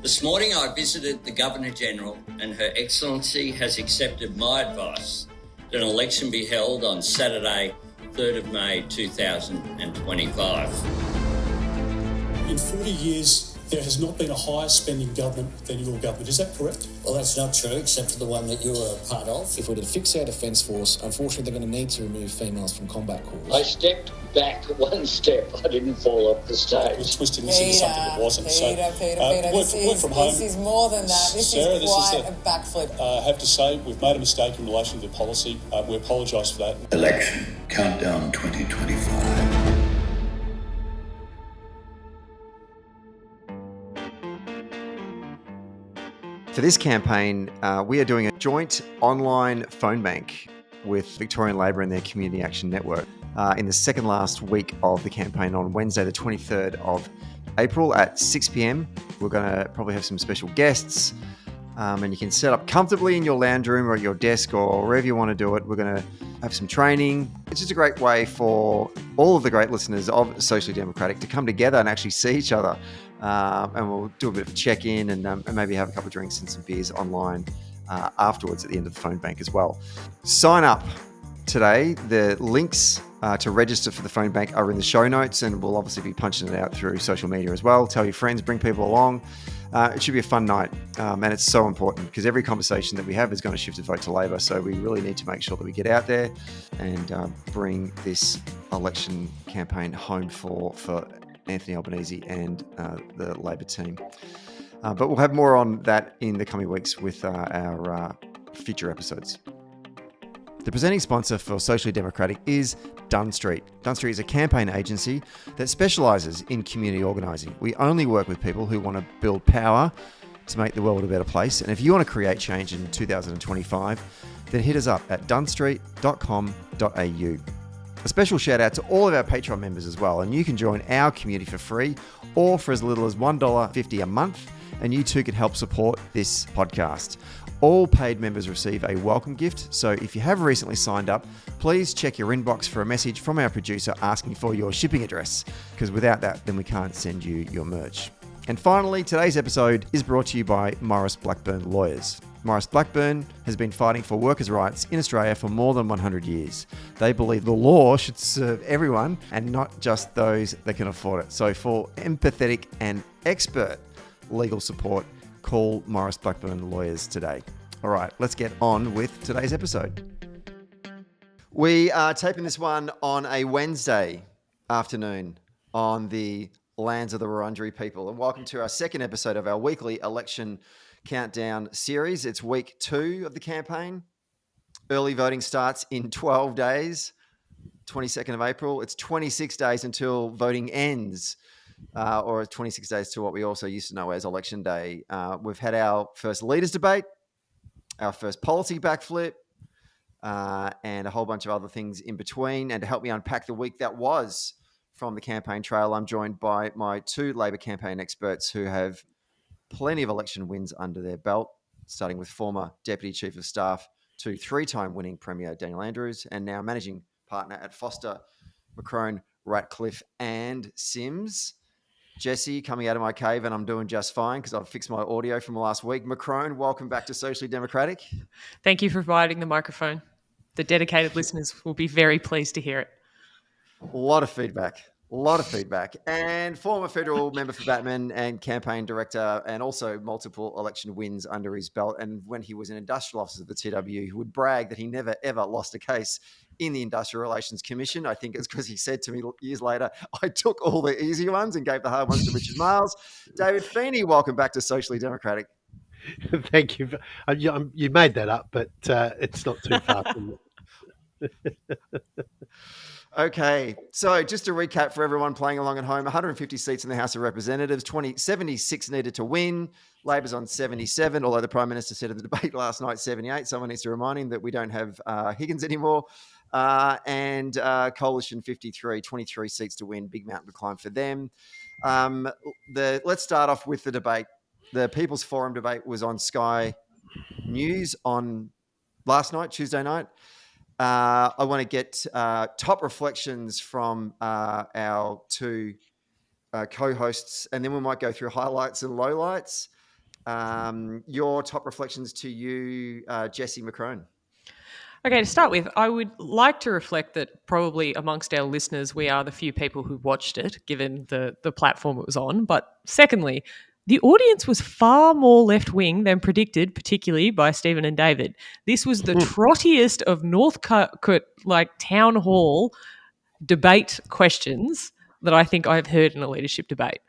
This morning I visited the Governor-General and Her Excellency has accepted my advice that an election be held on Saturday, 3rd of May 2025. In 40 years, there has not been a higher spending government than your government. Is that correct? Well, that's not true, except for the one that you were a part of. If we're to fix our Defence Force, unfortunately, they're going to need to remove females from combat corps. I stepped back one step. I didn't fall off the stage. We're twisting this into something that wasn't. Peter, this is more than that. This Sarah, is quite a backflip. I have to say, we've made a mistake in relation to the policy. We apologise for that. Election Countdown 2025. For this campaign, we are doing a joint online phone bank with Victorian Labor and their Community Action Network in the second last week of the campaign on Wednesday, the 23rd of April at 6 p.m. We're going to probably have some special guests and you can set up comfortably in your lounge room or at your desk or wherever you want to do it. We're going to have some training. It's just a great way for all of the great listeners of Socially Democratic to come together and actually see each other. And we'll do a bit of a check-in and maybe have a couple of drinks and some beers online afterwards at the end of the phone bank as well. Sign up today. The links to register for the phone bank are in the show notes, and we'll obviously be punching it out through social media as well. Tell your friends, bring people along. It should be a fun night, and it's so important because every conversation that we have is going to shift a vote to Labor. So we really need to make sure that we get out there and bring this election campaign home for Anthony Albanese and the Labor team. But we'll have more on that in the coming weeks with our future episodes. The presenting sponsor for Socially Democratic is Dunn Street. Dunn Street is a campaign agency that specialises in community organising. We only work with people who want to build power to make the world a better place. And if you want to create change in 2025, then hit us up at dunnstreet.com.au. A special shout out to all of our Patreon members as well. And you can join our community for free or for as little as $1.50 a month. And you too can help support this podcast. All paid members receive a welcome gift. So if you have recently signed up, please check your inbox for a message from our producer asking for your shipping address. Because without that, then we can't send you your merch. And finally, today's episode is brought to you by Maurice Blackburn Lawyers. Maurice Blackburn has been fighting for workers' rights in Australia for more than 100 years. They believe the law should serve everyone and not just those that can afford it. So for empathetic and expert legal support, call Maurice Blackburn Lawyers today. All right, let's get on with today's episode. We are taping this one on a Wednesday afternoon on the lands of the Wurundjeri people. And welcome to our second episode of our weekly election countdown series. It's week 2 of the campaign. Early voting starts in 12 days, 22nd of April. It's 26 days until voting ends, or 26 days to what we also used to know as Election Day. We've had our first leaders debate, our first policy backflip, and a whole bunch of other things in between. And to help me unpack the week that was from the campaign trail, I'm joined by my 2 Labor campaign experts who have plenty of election wins under their belt, starting with former Deputy Chief of Staff to 3-time winning Premier Daniel Andrews, and now managing partner at Foster, McCrone, Ratcliffe and Sims. Jessie, coming out of my cave, and I'm doing just fine because I've fixed my audio from last week. McCrone, welcome back to Socially Democratic. Thank you for providing the microphone. The dedicated listeners will be very pleased to hear it. A lot of feedback. And former federal member for Batman and campaign director, and also multiple election wins under his belt. And when he was an industrial officer of the TW, he would brag that he never, ever lost a case in the Industrial Relations Commission. I think it's because he said to me years later, I took all the easy ones and gave the hard ones to Richard Miles. David Feeney, welcome back to Socially Democratic. Thank you. You made that up, but it's not too far from it. Okay, so just to recap for everyone playing along at home, 150 seats in the House of Representatives, 76 needed to win. Labor's on 77, although the Prime Minister said at the debate last night, 78. Someone needs to remind him that we don't have Higgins anymore. And Coalition 53, 23 seats to win, big mountain to climb for them. Let's start off with the debate. The People's Forum debate was on Sky News on last night, Tuesday night. I want to get top reflections from our 2 co-hosts, and then we might go through highlights and lowlights. Your top reflections to you, Jessie McCrone. Okay, to start with, I would like to reflect that probably amongst our listeners, we are the few people who watched it, given the platform it was on. But secondly, the audience was far more left-wing than predicted, particularly by Stephen and David. This was the trottiest of Northcote, town hall debate questions that I think I've heard in a leadership debate.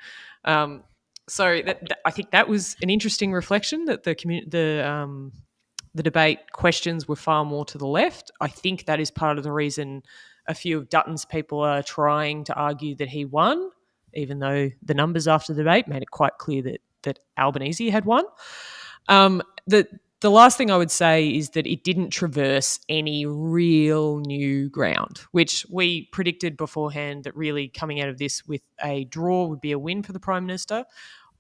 So I think that was an interesting reflection that the debate questions were far more to the left. I think that is part of the reason a few of Dutton's people are trying to argue that he won, even though the numbers after the debate made it quite clear that Albanese had won. The last thing I would say is that it didn't traverse any real new ground, which we predicted beforehand that really coming out of this with a draw would be a win for the Prime Minister.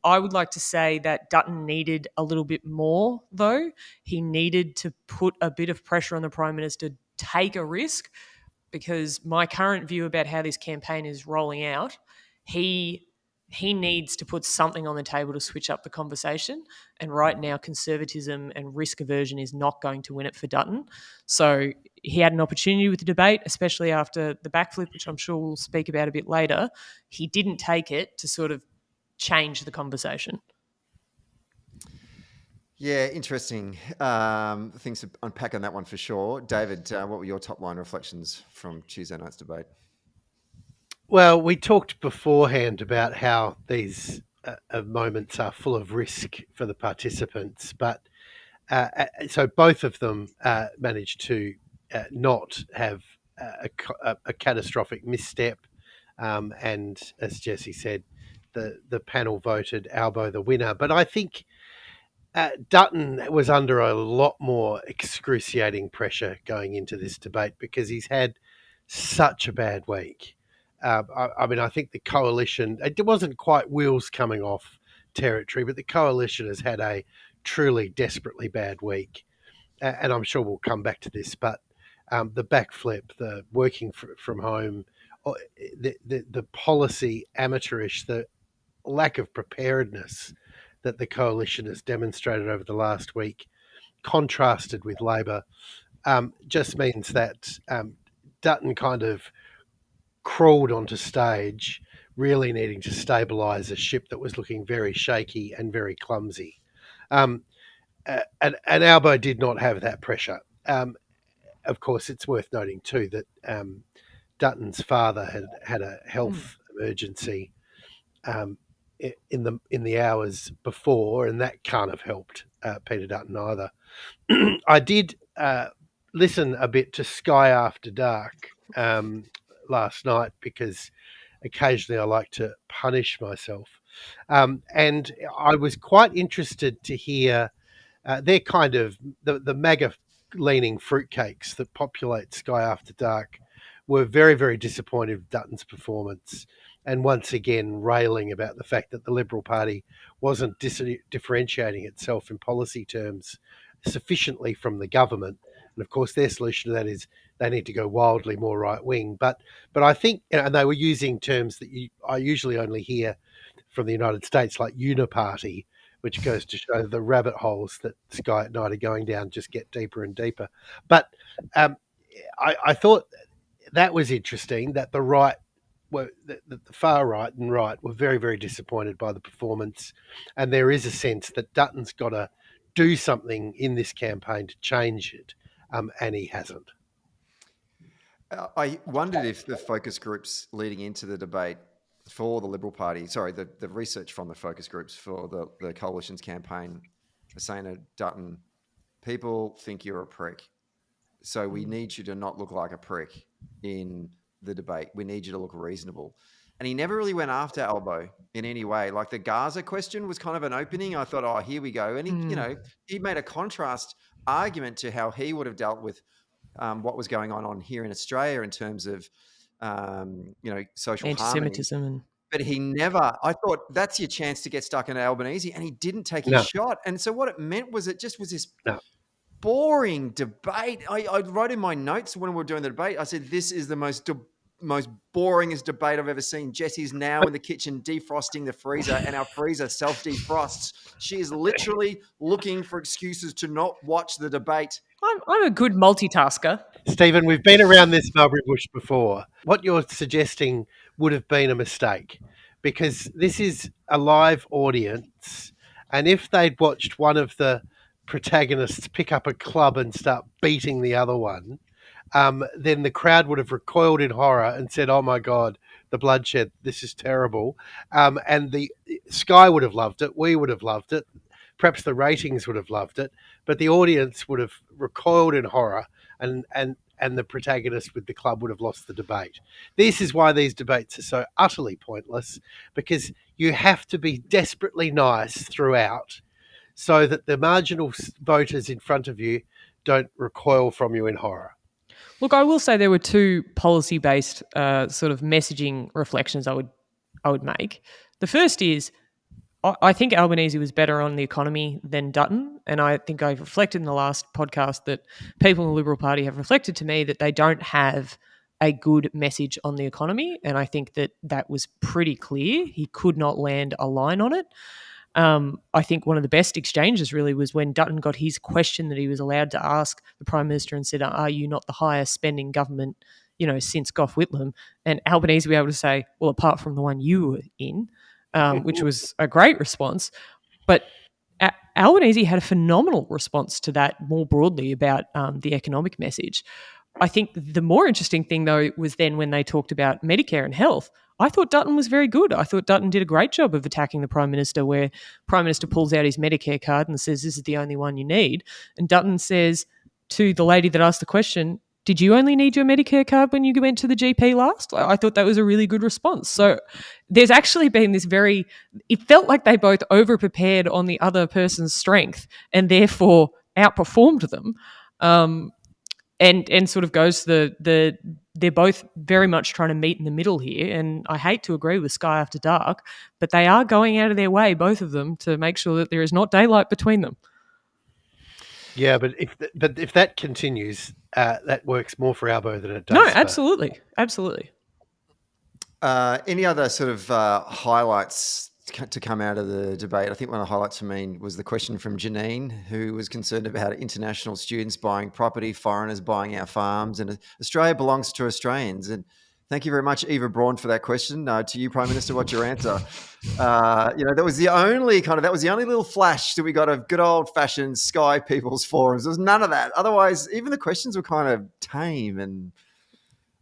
I would like to say that Dutton needed a little bit more, though. He needed to put a bit of pressure on the Prime Minister, take a risk, because my current view about how this campaign is rolling out, he needs to put something on the table to switch up the conversation. And right now, conservatism and risk aversion is not going to win it for Dutton. So he had an opportunity with the debate, especially after the backflip, which I'm sure we'll speak about a bit later. He didn't take it to sort of change the conversation. Yeah, interesting things to unpack on that one for sure. David, what were your top line reflections from Tuesday night's debate? Well, we talked beforehand about how these moments are full of risk for the participants, but so both of them managed to not have a catastrophic misstep. And as Jessie said, the panel voted Albo the winner. But I think Dutton was under a lot more excruciating pressure going into this debate because he's had such a bad week. I think the coalition, it wasn't quite wheels coming off territory, but the coalition has had a truly desperately bad week. And I'm sure we'll come back to this, but the backflip, the working from home, the policy amateurish, the lack of preparedness that the coalition has demonstrated over the last week, contrasted with Labor, just means that Dutton kind of crawled onto stage, really needing to stabilise a ship that was looking very shaky and very clumsy. And Albo did not have that pressure. Of course, it's worth noting too that Dutton's father had a health emergency in the hours before, and that can't have helped Peter Dutton either. I did listen a bit to Sky After Dark last night because occasionally I like to punish myself, and I was quite interested to hear they're kind of the MAGA leaning fruitcakes that populate Sky After Dark were very, very disappointed with Dutton's performance, and once again railing about the fact that the Liberal Party wasn't differentiating itself in policy terms sufficiently from the government. And of course, their solution to that is they need to go wildly more right wing. But I think, and they were using terms that I usually only hear from the United States, like uniparty, which goes to show the rabbit holes that Sky at Night are going down just get deeper and deeper. But I thought that was interesting that the right, the far right and right were very, very disappointed by the performance. And there is a sense that Dutton's got to do something in this campaign to change it, and he hasn't. I wondered if the focus groups leading into the debate for the Liberal Party, the research from the focus groups for the Coalition's campaign are saying to Dutton, people think you're a prick. So we need you to not look like a prick in the debate. We need you to look reasonable. And he never really went after Albo in any way. Like the Gaza question was kind of an opening. I thought, oh, here we go. And he made a contrast argument to how he would have dealt with what was going on here in Australia in terms of, social anti-Semitism. harmony. But he never, I thought that's your chance to get stuck in Albanese, and he didn't take his shot. And so what it meant was it just was this boring debate. I wrote in my notes when we were doing the debate, I said, this is the most most boringest debate I've ever seen. Jessie's now in the kitchen defrosting the freezer, and our freezer self-defrosts. She is literally looking for excuses to not watch the debate. I'm a good multitasker. Stephen, we've been around this mulberry bush before. What you're suggesting would have been a mistake, because this is a live audience, and if they'd watched one of the protagonists pick up a club and start beating the other one, then the crowd would have recoiled in horror and said, "Oh my God, the bloodshed, this is terrible." And the Sky would have loved it. We would have loved it. Perhaps the ratings would have loved it, but the audience would have recoiled in horror, and the protagonist with the club would have lost the debate. This is why these debates are so utterly pointless, because you have to be desperately nice throughout so that the marginal voters in front of you don't recoil from you in horror. Look, I will say there were two policy-based sort of messaging reflections I would make. The first is, I think Albanese was better on the economy than Dutton, and I think I've reflected in the last podcast that people in the Liberal Party have reflected to me that they don't have a good message on the economy, and I think that was pretty clear. He could not land a line on it. I think one of the best exchanges really was when Dutton got his question that he was allowed to ask the Prime Minister and said, "Are you not the highest spending government, since Gough Whitlam?" And Albanese was able to say, "Well, apart from the one you were in," which was a great response. But Albanese had a phenomenal response to that more broadly about the economic message. I think the more interesting thing, though, was then when they talked about Medicare and health. I thought Dutton was very good. I thought Dutton did a great job of attacking the Prime Minister, where Prime Minister pulls out his Medicare card and says, "This is the only one you need." And Dutton says to the lady that asked the question, "Did you only need your Medicare card when you went to the GP last?" I thought that was a really good response. So there's actually been this it felt like they both over-prepared on the other person's strength and therefore outperformed them. And sort of goes to they're both very much trying to meet in the middle here. And I hate to agree with Sky After Dark, but they are going out of their way, both of them, to make sure that there is not daylight between them. Yeah, but if that continues, that works more for Albo than it does. No, absolutely. Absolutely. Any other sort of highlights to come out of the debate? I think one of the highlights for me was the question from Janine, who was concerned about international students buying property, foreigners buying our farms, and Australia belongs to Australians. And thank you very much, Eva Braun, for that question. To you, Prime Minister, what's your answer? That was the only little flash that we got of good old-fashioned Sky People's Forums. There was none of that. Otherwise, even the questions were kind of tame, and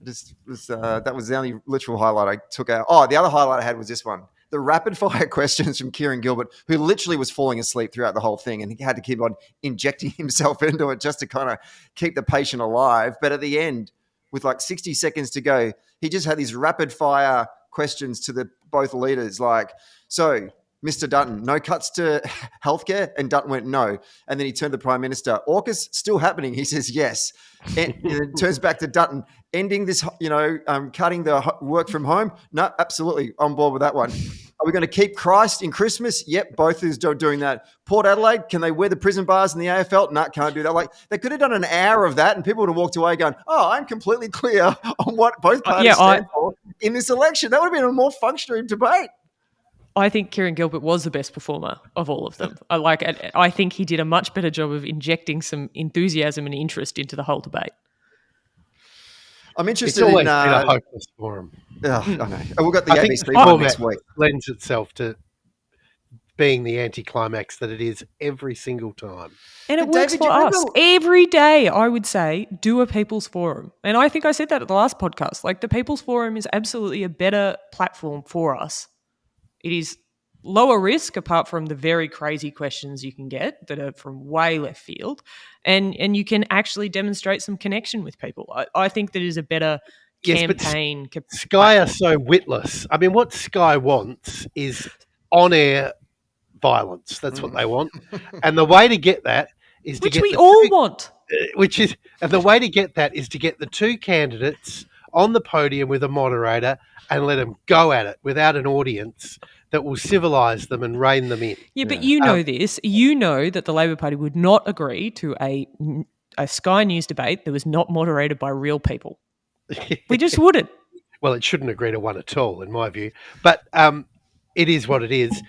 that was the only literal highlight I took out. Oh, the other highlight I had was this one. The rapid-fire questions from Kieran Gilbert, who literally was falling asleep throughout the whole thing, and he had to keep on injecting himself into it just to kind of keep the patient alive. But at the end, with like 60 seconds to go, he just had these rapid-fire questions to both leaders, like, "So, Mr. Dutton, no cuts to healthcare?" And Dutton went, "No." And then he turned to the Prime Minister. "AUKUS still happening?" He says, "Yes." And it turns back to Dutton. "Ending this, cutting the work from home?" "No, absolutely on board with that one." "Are we going to keep Christ in Christmas?" "Yep, both is doing that." "Port Adelaide, can they wear the prison bars in the AFL?" "No, can't do that." Like, they could have done an hour of that and people would have walked away going, "Oh, I'm completely clear on what both parties stand for in this election." That would have been a more functionary debate. I think Kieran Gilbert was the best performer of all of them. I think he did a much better job of injecting some enthusiasm and interest into the whole debate. I'm interested it's always in been a hopeless forum. I know. We've got the I ABC think one next week. Lends itself to being the anticlimax that it is every single time. And it works for us. Every day, I would say, do a People's Forum. And I think I said that at the last podcast. Like, the People's Forum is absolutely a better platform for us. It is lower risk, apart from the very crazy questions you can get that are from way left field, and you can actually demonstrate some connection with people. I think that is a better campaign. But Sky are so witless. I mean, what Sky wants is on-air violence. That's what they want, and the way to get that is which we all want. And the way to get that is to get the two candidates on the podium with a moderator and let them go at it without an audience that will civilise them and rein them in. Yeah, but you know this. You know that the Labor Party would not agree to a Sky News debate that was not moderated by real people. We just wouldn't. well, it shouldn't agree to one at all, in my view. But it is what it is.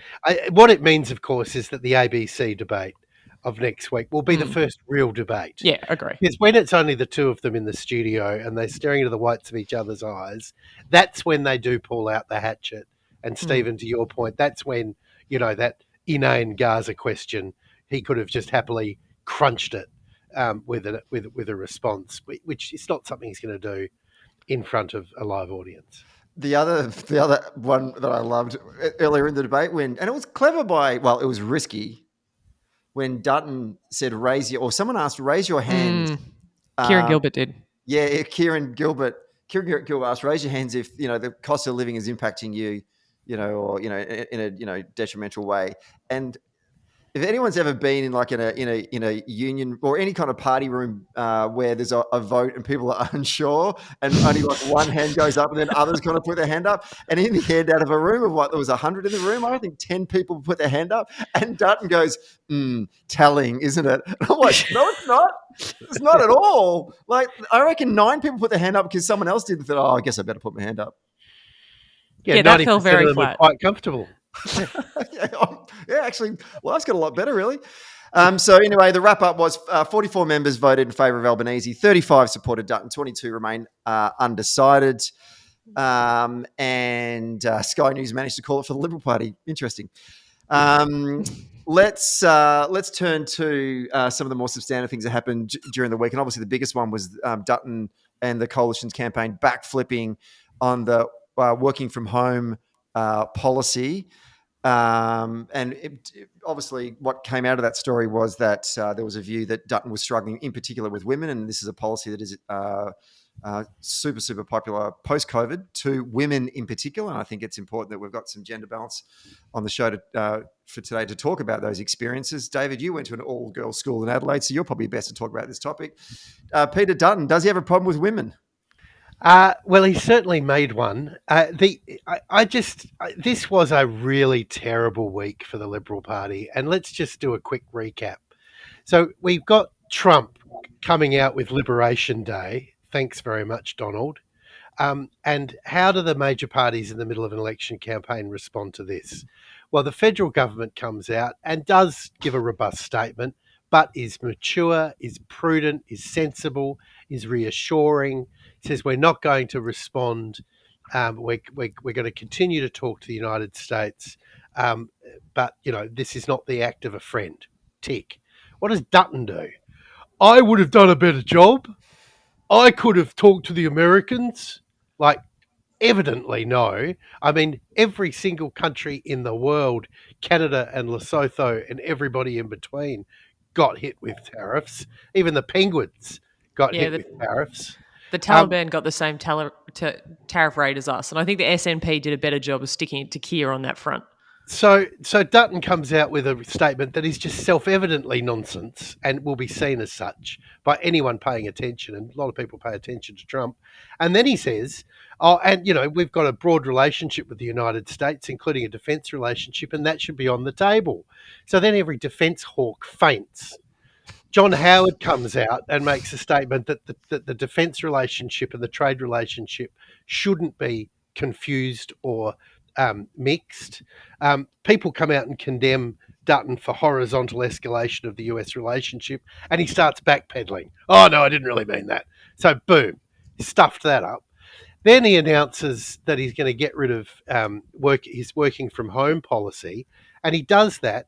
What it means, of course, is that the ABC debate of next week will be the first real debate. Yeah, agree. Because when it's only the two of them in the studio and they're staring into the whites of each other's eyes, that's when they do pull out the hatchet. And Stephen, to your point, that's when, that inane Gaza question, he could have just happily crunched it with a response, which is not something he's going to do in front of a live audience. The other one that I loved earlier in the debate and it was clever it was risky when Dutton said, someone asked, raise your hand. Kieran Gilbert did. Yeah, Kieran Gilbert asked, raise your hands if, the cost of living is impacting you, or, in a, detrimental way. And if anyone's ever been in a union or any kind of party room where there's a vote and people are unsure and only one hand goes up and then others kind of put their hand up, and in the end, out of a room of there was 100 in the room, I think 10 people put their hand up, and Dutton goes, telling, isn't it? And I'm like, no, it's not. It's not at all. I reckon 9 people put their hand up because someone else did and thought, I guess I better put my hand up. Yeah, that felt very flat. Quite comfortable. Yeah, actually, life's got a lot better, really. So anyway, the wrap-up was 44 members voted in favour of Albanese, 35 supported Dutton, 22 remain undecided. And Sky News managed to call it for the Liberal Party. Interesting. Let's turn to some of the more substantive things that happened during the week. And obviously the biggest one was Dutton and the Coalition's campaign backflipping on the working from home policy. Obviously what came out of that story was that there was a view that Dutton was struggling in particular with women, and this is a policy that is super, super popular post-COVID to women in particular. And I think it's important that we've got some gender balance on the show for today to talk about those experiences. David, you went to an all-girls school in Adelaide, so you're probably best to talk about this topic. Peter Dutton, does he have a problem with women? Well, he certainly made one. This was a really terrible week for the Liberal Party, and let's just do a quick recap. So we've got Trump coming out with Liberation Day. Thanks very much, Donald. And how do the major parties in the middle of an election campaign respond to this? Well, the federal government comes out and does give a robust statement, but is mature, is prudent, is sensible, is reassuring, says we're not going to respond. We're going to continue to talk to the United States, but, this is not the act of a friend. Tick. What does Dutton do? I would have done a better job. I could have talked to the Americans. Evidently no. I mean, every single country in the world, Canada and Lesotho and everybody in between, got hit with tariffs. Even the penguins got hit with tariffs. The Taliban got the same tariff rate as us, and I think the SNP did a better job of sticking it to Keir on that front. So Dutton comes out with a statement that is just self-evidently nonsense and will be seen as such by anyone paying attention, and a lot of people pay attention to Trump. And then he says, we've got a broad relationship with the United States, including a defence relationship, and that should be on the table. So then every defence hawk faints. John Howard comes out and makes a statement that the defence relationship and the trade relationship shouldn't be confused or mixed. People come out and condemn Dutton for horizontal escalation of the US relationship, and he starts backpedaling. Oh, no, I didn't really mean that. So, boom, stuffed that up. Then he announces that he's going to get rid of his working from home policy, and he does that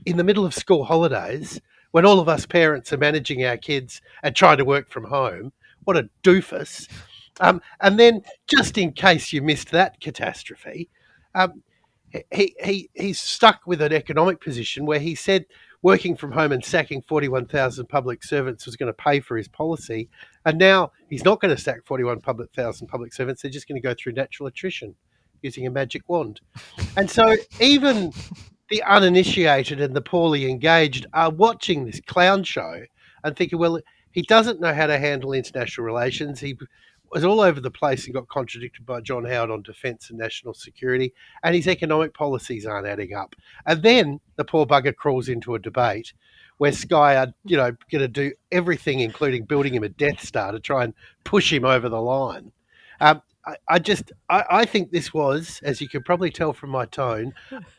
in the middle of school holidays when all of us parents are managing our kids and trying to work from home. What a doofus. And then, just in case you missed that catastrophe, he's stuck with an economic position where he said working from home and sacking 41,000 public servants was going to pay for his policy. And now he's not going to sack 41,000 public servants. They're just going to go through natural attrition using a magic wand. And so even the uninitiated and the poorly engaged are watching this clown show and thinking, well, he doesn't know how to handle international relations. He was all over the place and got contradicted by John Howard on defence and national security, and his economic policies aren't adding up. And then the poor bugger crawls into a debate where Sky are, going to do everything, including building him a Death Star to try and push him over the line. I think this was, as you can probably tell from my tone,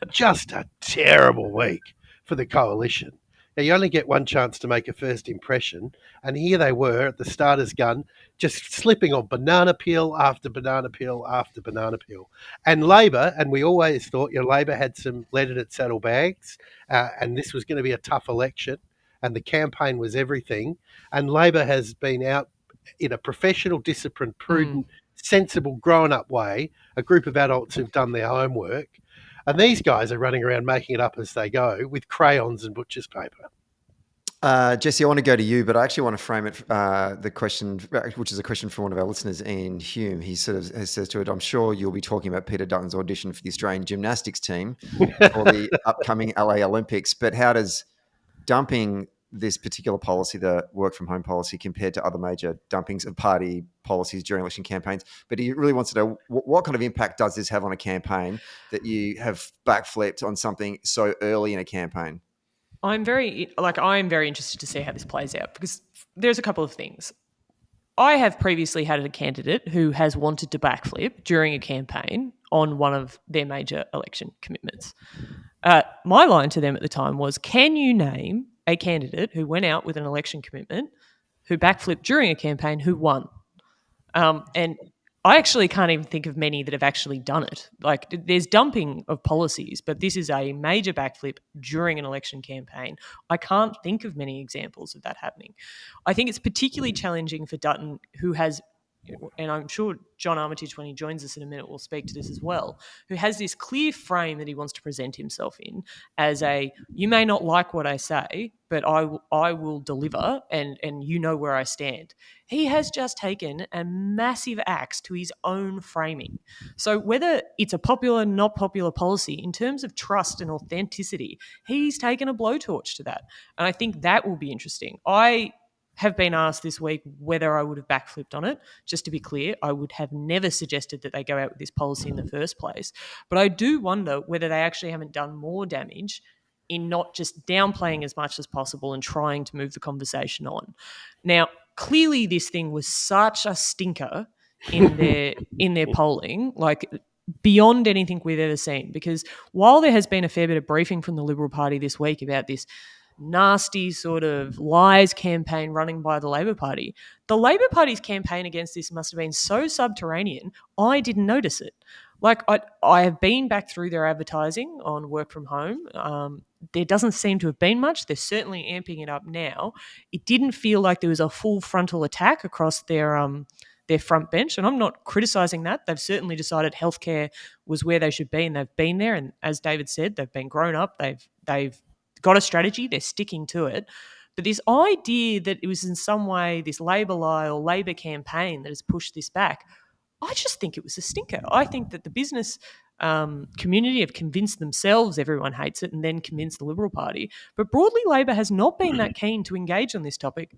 just a terrible week for the coalition. Now, you only get one chance to make a first impression, and here they were at the starter's gun, just slipping on banana peel after banana peel after banana peel. And Labor, and we always thought, Labor had some lead in its saddlebags, and this was going to be a tough election, and the campaign was everything. And Labor has been out in a professional, disciplined, prudent, sensible, grown-up way, a group of adults who've done their homework. And these guys are running around making it up as they go with crayons and butcher's paper. Jessie, I want to go to you, but I actually want to frame it, the question, which is a question from one of our listeners, Ian Hume. He sort of says to it, I'm sure you'll be talking about Peter Dutton's audition for the Australian gymnastics team for the upcoming LA Olympics, but how does dumping this particular policy, the work from home policy, compared to other major dumpings of party policies during election campaigns? But he really wants to know what kind of impact does this have on a campaign that you have backflipped on something so early in a campaign? I'm very interested to see how this plays out, because there's a couple of things. I have previously had a candidate who has wanted to backflip during a campaign on one of their major election commitments. My line to them at the time was, can you name a candidate who went out with an election commitment, who backflipped during a campaign, who won? And I actually can't even think of many that have actually done it. Like, there's dumping of policies, but this is a major backflip during an election campaign. I can't think of many examples of that happening. I think it's particularly challenging for Dutton, who has, and I'm sure John Armitage, when he joins us in a minute, will speak to this as well, who has this clear frame that he wants to present himself in as a, you may not like what I say, but I will deliver, and you know where I stand. He has just taken a massive axe to his own framing. So whether it's a popular, not popular policy, in terms of trust and authenticity, he's taken a blowtorch to that. And I think that will be interesting. I have been asked this week whether I would have backflipped on it. Just to be clear, I would have never suggested that they go out with this policy in the first place. But I do wonder whether they actually haven't done more damage in not just downplaying as much as possible and trying to move the conversation on. Now, clearly this thing was such a stinker in their polling, like beyond anything we've ever seen, because while there has been a fair bit of briefing from the Liberal Party this week about this nasty sort of lies campaign running by the Labor Party, the Labor Party's campaign against this must have been so subterranean, I didn't notice it. Like, I have been back through their advertising on work from home. There doesn't seem to have been much. They're certainly amping it up now. It didn't feel like there was a full frontal attack across their front bench, and I'm not criticising that. They've certainly decided healthcare was where they should be, and they've been there. And as David said, they've been grown up. They've got a strategy. They're sticking to it. But this idea that it was in some way this Labor lie or Labor campaign that has pushed this back, I just think it was a stinker. I think that the business community have convinced themselves everyone hates it and then convinced the Liberal Party. But broadly, Labor has not been that keen to engage on this topic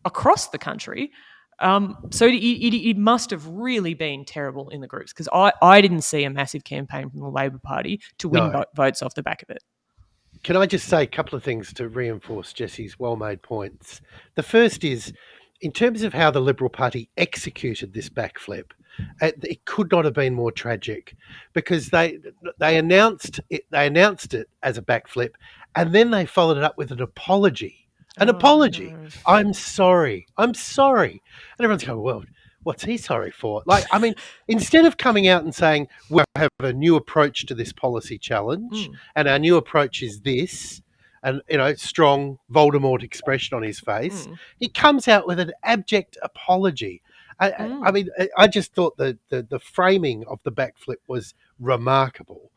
across the country. So it must have really been terrible in the groups, because I didn't see a massive campaign from the Labor Party to win votes off the back of it. Can I just say a couple of things to reinforce Jessie's well-made points? The first is, in terms of how the Liberal Party executed this backflip, it could not have been more tragic, because they announced it as a backflip, and then they followed it up with an apology. No. I'm sorry. And everyone's going, well, what's he sorry for? Like, I mean, instead of coming out and saying, we have a new approach to this policy challenge, and our new approach is this, and, strong Voldemort expression on his face, he comes out with an abject apology. I mean, I just thought the framing of the backflip was remarkable.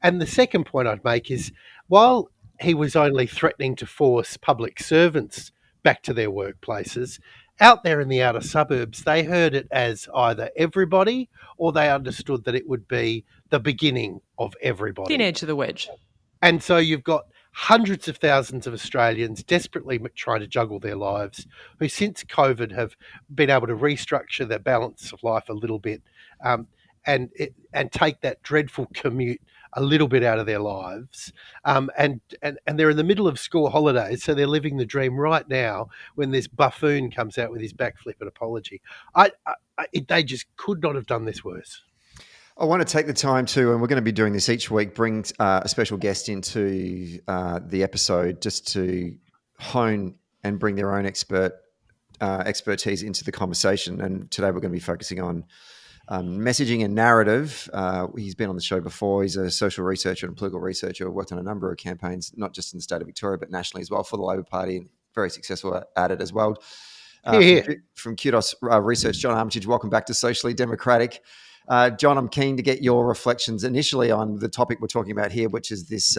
And the second point I'd make is, while he was only threatening to force public servants back to their workplaces, out there in the outer suburbs, they heard it as either everybody, or they understood that it would be the beginning of everybody. Thin edge of the wedge. And so you've got hundreds of thousands of Australians desperately trying to juggle their lives, who since COVID have been able to restructure their balance of life a little bit, and take that dreadful commute a little bit out of their lives, and they're in the middle of school holidays, so they're living the dream right now when this buffoon comes out with his backflip and apology. They just could not have done this worse. I want to take the time to, and we're going to be doing this each week, bring a special guest into the episode just to hone and bring their own expertise into the conversation. And today we're going to be focusing on messaging and narrative. He's been on the show before. He's a social researcher and political researcher, worked on a number of campaigns, not just in the state of Victoria, but nationally as well for the Labor Party, and very successful at it as well. From Qdos Research, John Armitage, welcome back to Socially Democratic. John, I'm keen to get your reflections initially on the topic we're talking about here, which is this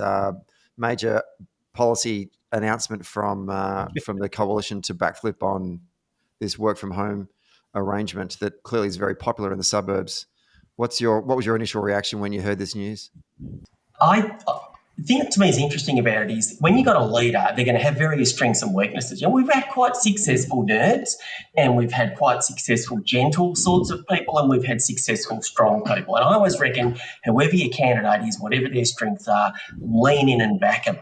major policy announcement from the coalition to backflip on this work from home arrangement that clearly is very popular in the suburbs. What was your initial reaction when you heard this news? The thing that to me is interesting about it is when you've got a leader, they're going to have various strengths and weaknesses. We've had quite successful nerds, and we've had quite successful gentle sorts of people, and we've had successful strong people. And I always reckon whoever your candidate is, whatever their strengths are, lean in and back them.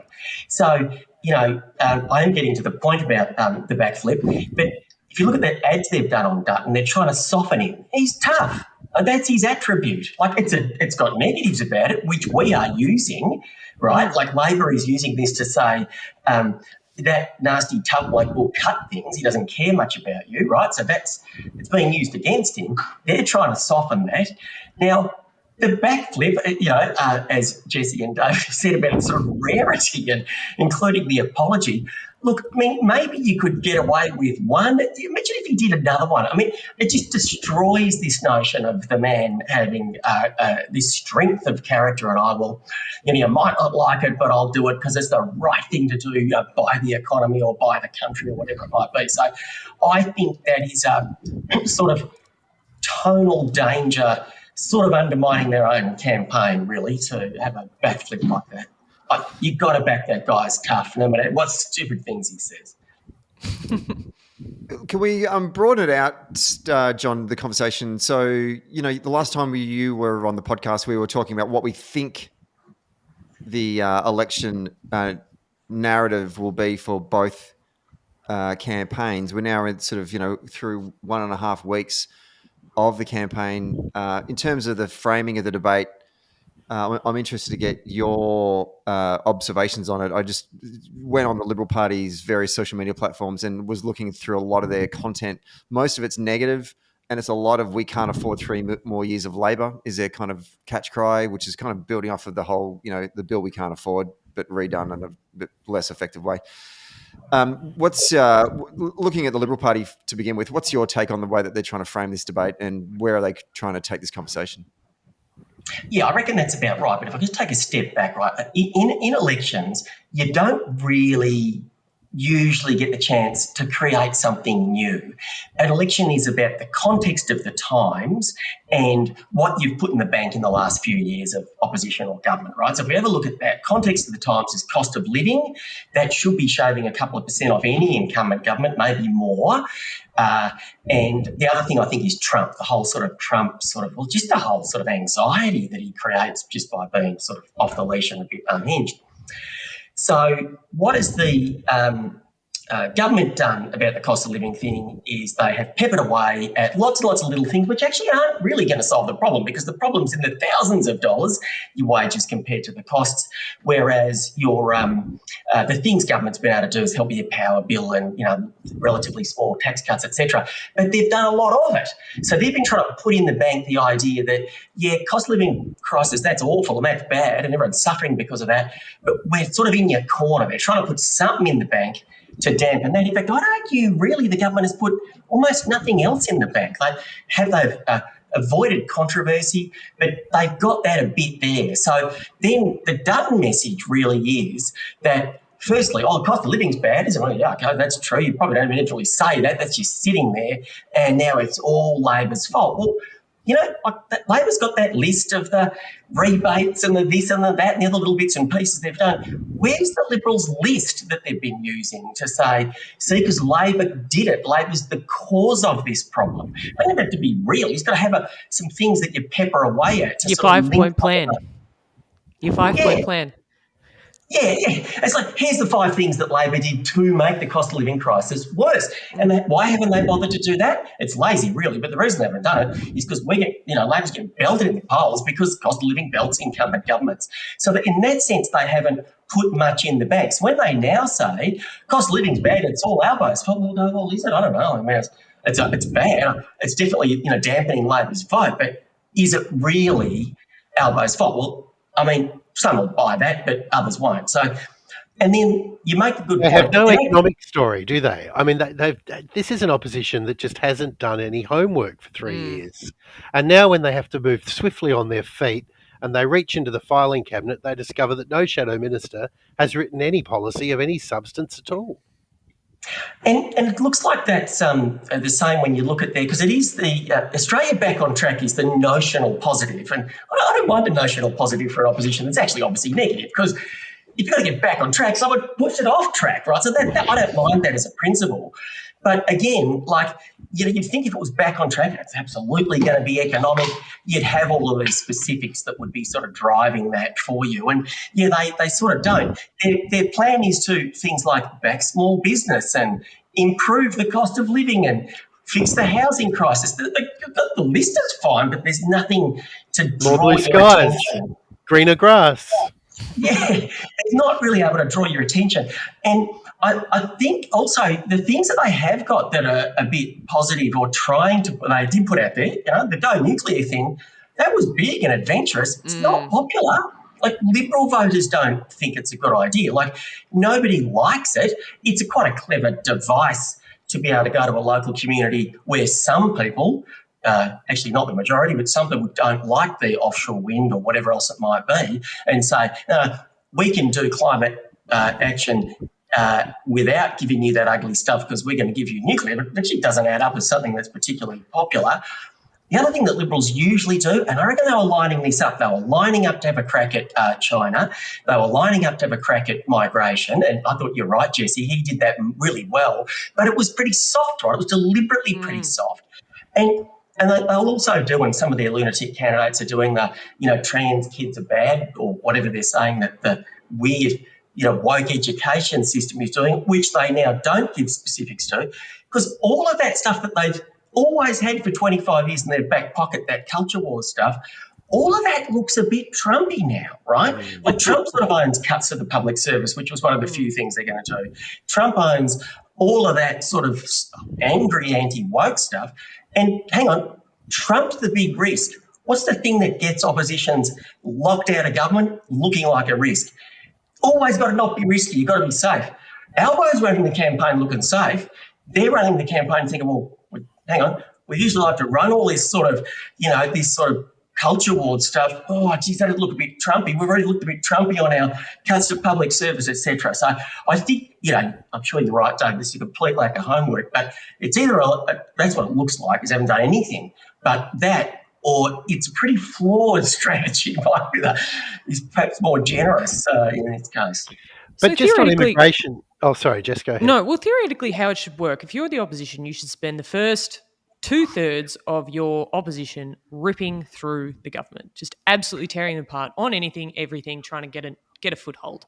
So, I am getting to the point about the backflip, but if you look at the ads they've done on Dutton, they're trying to soften him. He's tough. That's his attribute. Like it's got negatives about it, which we are using, right? Like Labor is using this to say that nasty tough bloke will cut things. He doesn't care much about you, right? So it's being used against him. They're trying to soften that. Now, the backflip, as Jessie and Dave said about its sort of rarity and including the apology. Look, I mean, maybe you could get away with one. Imagine if you did another one. I mean, it just destroys this notion of the man having this strength of character. And you might not like it, but I'll do it because it's the right thing to do by the economy or by the country or whatever it might be. So I think that is a sort of tonal danger, sort of undermining their own campaign, really, to have a backflip like that. You've got to back that guy's tough, no matter what stupid things he says. Can we broaden it out, John, the conversation? So, the last time you were on the podcast, we were talking about what we think the election narrative will be for both campaigns. We're now in sort of, through 1.5 weeks of the campaign. In terms of the framing of the debate, I'm interested to get your observations on it. I just went on the Liberal Party's various social media platforms and was looking through a lot of their content. Most of it's negative, and it's a lot of "we can't afford 3 more years of Labor" is their kind of catch cry, which is kind of building off of the whole, the bill we can't afford, but redone in a bit less effective way. What's looking at the Liberal Party to begin with? What's your take on the way that they're trying to frame this debate, and where are they trying to take this conversation? Yeah, I reckon that's about right. But if I just take a step back, right, in elections, you don't really usually get the chance to create something new. An election is about the context of the times and what you've put in the bank in the last few years of opposition or government, right? So if we have a look at that, context of the times is cost of living. That should be shaving a couple of % off any incumbent government, maybe more. And the other thing I think is Trump, the whole sort of just the whole sort of anxiety that he creates just by being sort of off the leash and a bit unhinged. So what has the government done about the cost of living thing is they have peppered away at lots and lots of little things which actually aren't really going to solve the problem, because the problem's in the thousands of dollars, your wages compared to the costs, whereas your the things government's been able to do is help with your power bill and relatively small tax cuts, etc. But they've done a lot of it. So they've been trying to put in the bank the idea that, cost of living crisis, that's awful and that's bad and everyone's suffering because of that, but we're sort of in your corner. They're trying to put something in the bank to dampen that. In fact, I'd argue really the government has put almost nothing else in the bank. They've avoided controversy, but they've got that a bit there. So then the Dutton message really is that, firstly, the cost of living's bad, isn't it? Yeah, okay, that's true. You probably don't even really say that. That's just sitting there, and now it's all Labor's fault. Well, Labor's got that list of the rebates and the this and the that and the other little bits and pieces they've done. Where's the Liberals' list that they've been using to say, see, because Labor did it, Labor's the cause of this problem? It doesn't have to be real. You've got to have some things that you pepper away at. Your 5-point plan. Your 5-point plan. Yeah, it's like, here's the 5 things that Labor did to make the cost of living crisis worse. And why haven't they bothered to do that? It's lazy, really, but the reason they haven't done it is because Labor's getting belted in the polls because cost of living belts incumbent governments. So that in that sense, they haven't put much in the banks. When they now say cost of living's bad, it's all Albo's fault, well, is it? I don't know. I mean, it's bad. It's definitely dampening Labor's vote, but is it really Albo's fault? Well, I mean, some will buy that, but others won't. So, and then you make a good point. They have no economic story, do they? I mean, this is an opposition that just hasn't done any homework for 3 years. And now when they have to move swiftly on their feet and they reach into the filing cabinet, they discover that no shadow minister has written any policy of any substance at all. And it looks like that's the same when you look at there, because it is the Australia Back on Track is the notional positive. And I don't mind a notional positive for an opposition that's actually obviously negative, because if you've got to get back on track, someone puts it off track, right? So that I don't mind that as a principle. But again, you'd think if it was back on track, it's absolutely going to be economic. You'd have all of these specifics that would be sort of driving that for you. And they sort of don't. Their plan is to things like back small business and improve the cost of living and fix the housing crisis. The list is fine, but there's nothing to draw more blue skies, greener grass. Yeah, it's not really able to draw your attention. And I think also the things that they have got that are a bit positive or they did put out there, the Go Nuclear thing, that was big and adventurous. It's not popular. Liberal voters don't think it's a good idea. Nobody likes it. It's quite a clever device to be able to go to a local community where some people, actually not the majority, but some people don't like the offshore wind or whatever else it might be, and say, we can do climate action without giving you that ugly stuff because we're going to give you nuclear. But it actually doesn't add up as something that's particularly popular. The other thing that Liberals usually do, and I reckon they were lining this up, they were lining up to have a crack at China. They were lining up to have a crack at migration. And I thought you're right, Jessie, he did that really well. But it was pretty soft, right? It was deliberately pretty soft. And they'll also do, and some of their lunatic candidates are doing the, trans kids are bad or whatever they're saying that the weird, woke education system is doing, which they now don't give specifics to, because all of that stuff that they've always had for 25 years in their back pocket, that culture war stuff, all of that looks a bit Trumpy now, right? Trump sort of owns cuts to the public service, which was one of the few things they're going to do. Trump owns all of that sort of angry anti-woke stuff. And hang on, Trump's the big risk. What's the thing that gets oppositions locked out of government looking like a risk? Always got to not be risky. You've got to be safe. Albo's running the campaign looking safe. They're running the campaign thinking, well, hang on, we usually like to run all this sort of, this sort of culture war stuff. Oh, geez, that'd look a bit Trumpy. We've already looked a bit Trumpy on our cuts to public service, etc. So I think, I'm sure you're right, Dave, this is a complete lack of homework, but it's either, that's what it looks like, is they haven't done anything. But that, or it's a pretty flawed strategy, is perhaps more generous in this case. But so just on immigration... Oh, sorry, Jess, go ahead. No, well, theoretically, how it should work, if you're the opposition, you should spend the first 2/3 of your opposition ripping through the government, just absolutely tearing them apart on anything, everything, trying to get a foothold.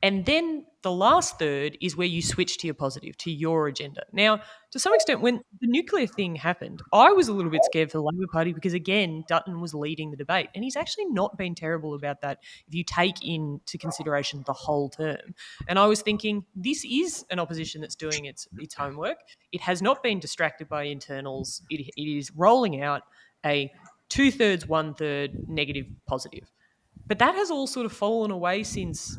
And then the last third is where you switch to your positive, to your agenda. Now, to some extent, when the nuclear thing happened, I was a little bit scared for the Labor Party because, again, Dutton was leading the debate. And he's actually not been terrible about that if you take into consideration the whole term. And I was thinking, this is an opposition that's doing its homework. It has not been distracted by internals. It is rolling out a 2/3, 1/3 negative positive. But that has all sort of fallen away since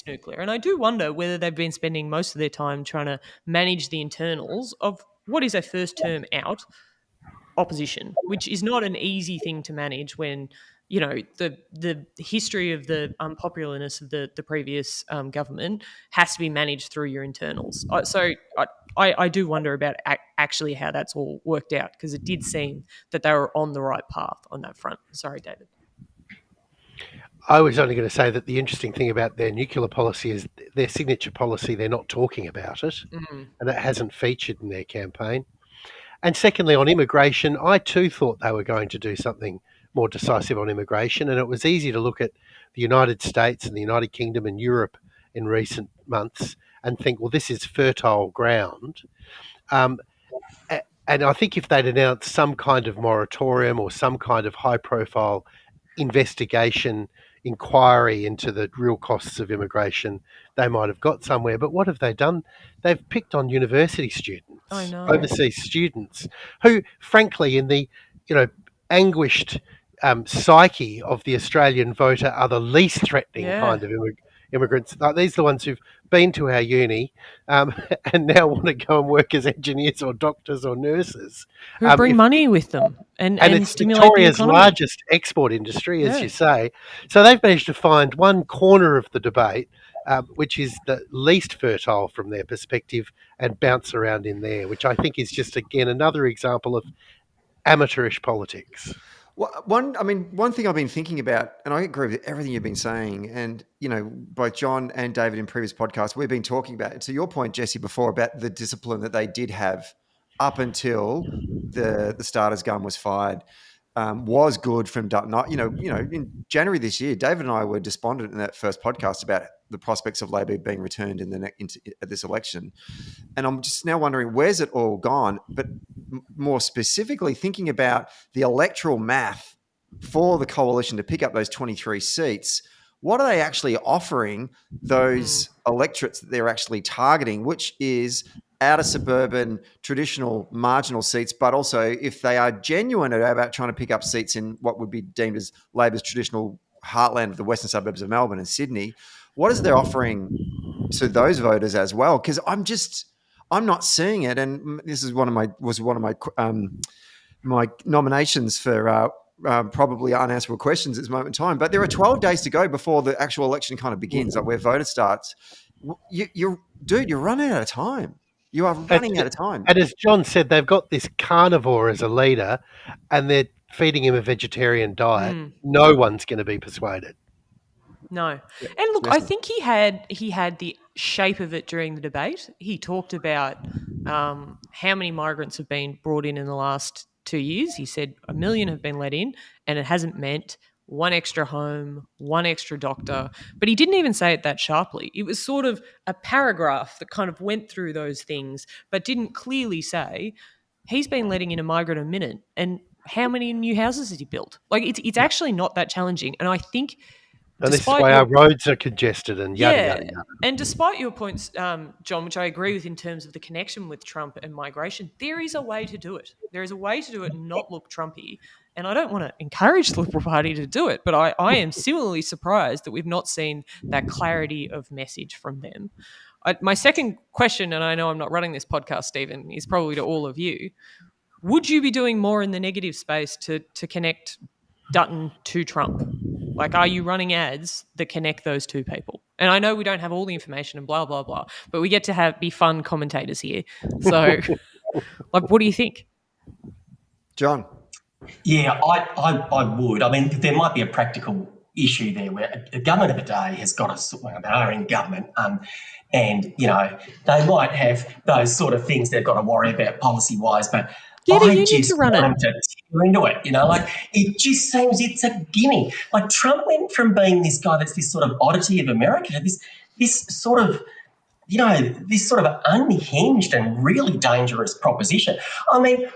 nuclear. And I do wonder whether they've been spending most of their time trying to manage the internals of what is a first term out opposition, which is not an easy thing to manage when, the history of the unpopularness of the previous government has to be managed through your internals. So I do wonder about actually how that's all worked out, because it did seem that they were on the right path on that front. Sorry, David. I was only going to say that the interesting thing about their nuclear policy is their signature policy, they're not talking about it, and it hasn't featured in their campaign. And secondly, on immigration, I too thought they were going to do something more decisive on immigration, and it was easy to look at the United States and the United Kingdom and Europe in recent months and think, well, this is fertile ground. And I think if they'd announced some kind of moratorium or some kind of high-profile investigation, inquiry into the real costs of immigration, they might have got somewhere. But what have they done? They've picked on university students, overseas students, who, frankly, in the anguished psyche of the Australian voter, are the least threatening kind of immigrants. Like, these are the ones who've been to our uni and now want to go and work as engineers or doctors or nurses. Who bring money with them and it's stimulate Victoria's the economy. largest export industry, as you say. So they've managed to find one corner of the debate, which is the least fertile from their perspective, and bounce around in there, which I think is just, again, another example of amateurish politics. Well, one thing I've been thinking about, and I agree with everything you've been saying, and, both John and David in previous podcasts, we've been talking about, to your point, Jessie, before, about the discipline that they did have up until the starter's gun was fired, was good from Dutton. In January this year, David and I were despondent in that first podcast about the prospects of Labor being returned at this election. And I'm just now wondering, where's it all gone? But more specifically, thinking about the electoral math for the coalition to pick up those 23 seats, what are they actually offering those electorates that they're actually targeting, which is outer suburban, traditional, marginal seats, but also if they are genuine about trying to pick up seats in what would be deemed as Labor's traditional heartland of the western suburbs of Melbourne and Sydney, what is they're offering to those voters as well? Because I'm not seeing it, and this is one of my my nominations for probably unanswerable questions at this moment in time. But there are 12 days to go before the actual election kind of begins, like where voter starts. You're running out of time. You are running out of time. And as John said, they've got this carnivore as a leader, and they're feeding him a vegetarian diet. No one's going to be persuaded. No. And look, I think he had the shape of it during the debate. He talked about how many migrants have been brought in the last 2 years. He said 1 million have been let in, and it hasn't meant one extra home, one extra doctor. But he didn't even say it that sharply. It was sort of a paragraph that kind of went through those things, but didn't clearly say he's been letting in a migrant a minute, and how many new houses has he built? Like, it's actually not that challenging. And I think... And this is why our roads are congested and yada, yada, yada. And despite your points, John, which I agree with in terms of the connection with Trump and migration, there is a way to do it. There is a way to do it and not look Trumpy. And I don't want to encourage the Liberal Party to do it, but I am similarly surprised that we've not seen that clarity of message from them. My second question, and I know I'm not running this podcast, Stephen, is probably to all of you. Would you be doing more in the negative space to connect Dutton to Trump? Like, are you running ads that connect those two people? And I know we don't have all the information and blah, blah, blah, but we get to be fun commentators here. So, like, what do you think? John? Yeah, I would. I mean, there might be a practical issue there where a government of a day has got they are in government, and, they might have those sort of things they've got to worry about policy-wise, but I just want them to tear into it, like, it just seems it's a gimme. Like, Trump went from being this guy that's this sort of oddity of America, this sort of, this sort of unhinged and really dangerous proposition. I mean,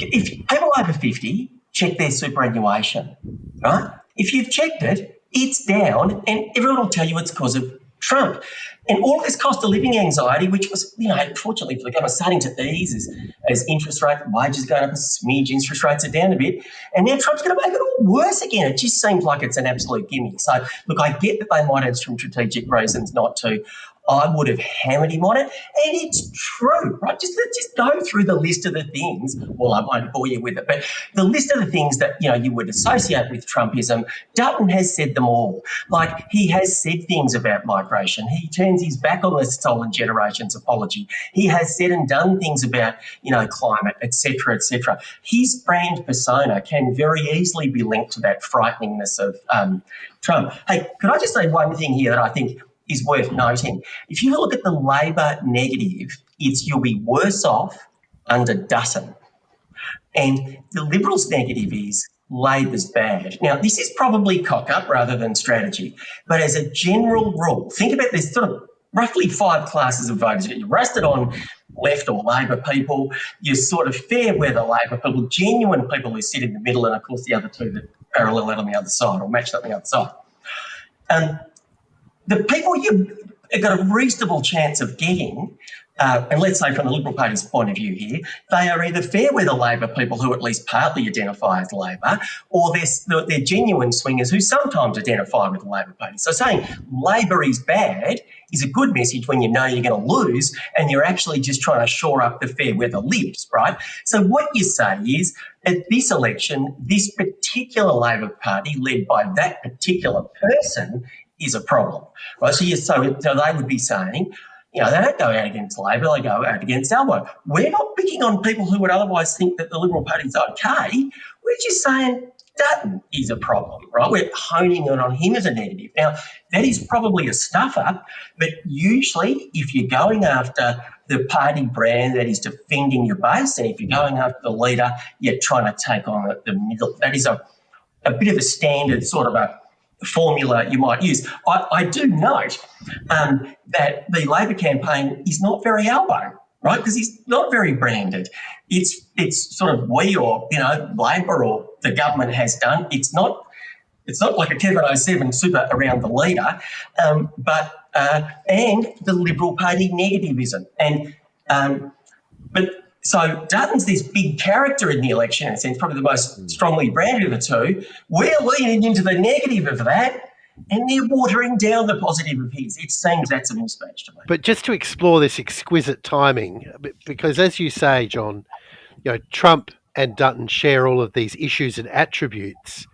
if people over 50 check their superannuation, right? If you've checked it, it's down, and everyone will tell you it's because of Trump. And all this cost of living anxiety, which was, fortunately for the government, starting to ease as interest rates, wages going up a smidge, interest rates are down a bit. And now Trump's going to make it all worse again. It just seems like it's an absolute gimme. So, look, I get that they might have some strategic reasons not to. I would have hammered him on it. And it's true, right? Just go through the list of the things. Well, I won't bore you with it, but the list of the things that, you would associate with Trumpism, Dutton has said them all. Like, he has said things about migration. He turns his back on the stolen generations apology. He has said and done things about, climate, et cetera, et cetera. His brand persona can very easily be linked to that frighteningness of Trump. Hey, could I just say one thing here that I think is worth noting? If you look at the Labor negative, you'll be worse off under Dutton. And the Liberals' negative is Labor's bad. Now, this is probably cock-up rather than strategy, but as a general rule, think about this sort of roughly 5 classes of voters. You're rested on left or Labor people, you're sort of fair weather Labor people, genuine people who sit in the middle, and of course the other two that parallel out on the other side or matched up on the other side. The people you've got a reasonable chance of getting, and let's say from the Liberal Party's point of view here, they are either fair weather Labor people who at least partly identify as Labor, or they're genuine swingers who sometimes identify with the Labor Party. So saying Labor is bad is a good message when you know you're going to lose and you're actually just trying to shore up the fair weather Libs, right? So what you say is, at this election, this particular Labor Party led by that particular person is a problem, right? So they would be saying, they don't go out against Labor, they go out against Albo. We're not picking on people who would otherwise think that the Liberal Party's okay. We're just saying Dutton is a problem, right? We're honing in on him as a negative. Now, that is probably a stuff-up, but usually if you're going after the party brand that is defending your base, and if you're going after the leader, you're trying to take on the middle. That is a bit of a standard sort of a formula you might use. I do note that the Labor campaign is not very Albo, right? Because he's not very branded. It's sort of we or Labor or the government has done. It's not like a Kevin 07 super around the leader, but the Liberal Party negativism So Dutton's this big character in the election, in a sense, probably the most strongly branded of the two. We're leaning into the negative of that, and they're watering down the positive of his. It seems that's a mismatch to me. But just to explore this exquisite timing, because as you say, John, Trump and Dutton share all of these issues and attributes,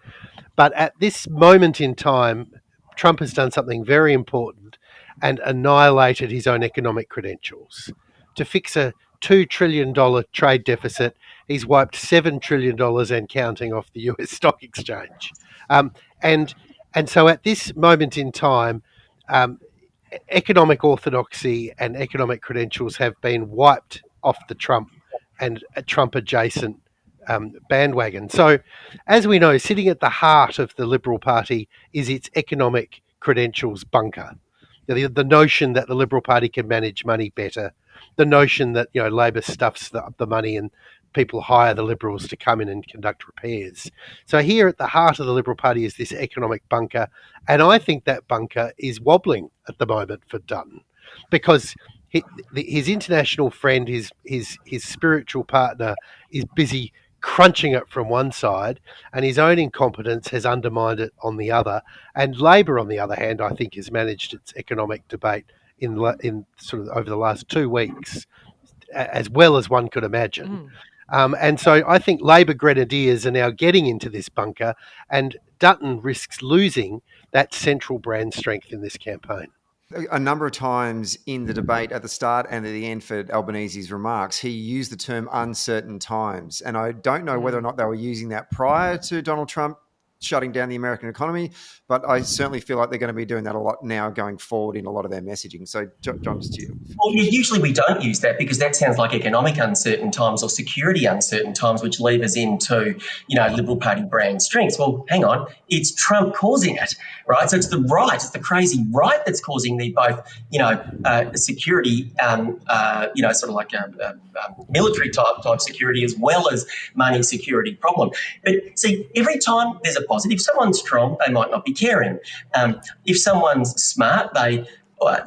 but at this moment in time, Trump has done something very important and annihilated his own economic credentials. To fix a $2 trillion trade deficit, he's wiped $7 trillion and counting off the US stock exchange. And so at this moment in time, economic orthodoxy and economic credentials have been wiped off the Trump and Trump-adjacent bandwagon. So as we know, sitting at the heart of the Liberal Party is its economic credentials bunker. The notion that the Liberal Party can manage money better, the notion that Labor stuffs the money and people hire the Liberals to come in and conduct repairs. So here at the heart of the Liberal Party is this economic bunker, and I think that bunker is wobbling at the moment for Dutton because his international friend, his spiritual partner, is busy crunching it from one side, and his own incompetence has undermined it on the other. And Labor, on the other hand, I think has managed its economic debate in sort of over the last 2 weeks as well as one could imagine. And so I think Labor grenadiers are now getting into this bunker, and Dutton risks losing that central brand strength in this campaign. A number of times in the debate at the start and at the end for Albanese's remarks, he used the term uncertain times. And I don't know whether or not they were using that prior to Donald Trump shutting down the American economy, but I certainly feel like they're going to be doing that a lot now going forward in a lot of their messaging. So, John, just to you. Well, usually we don't use that because that sounds like economic uncertain times or security uncertain times, which levers into, Liberal Party brand strengths. Well, hang on, it's Trump causing it, right? So it's the right, it's the crazy right that's causing the both, security, sort of like a military type security as well as money security problem. But see, every time there's a positive, if someone's strong, they might not be caring. If someone's smart, they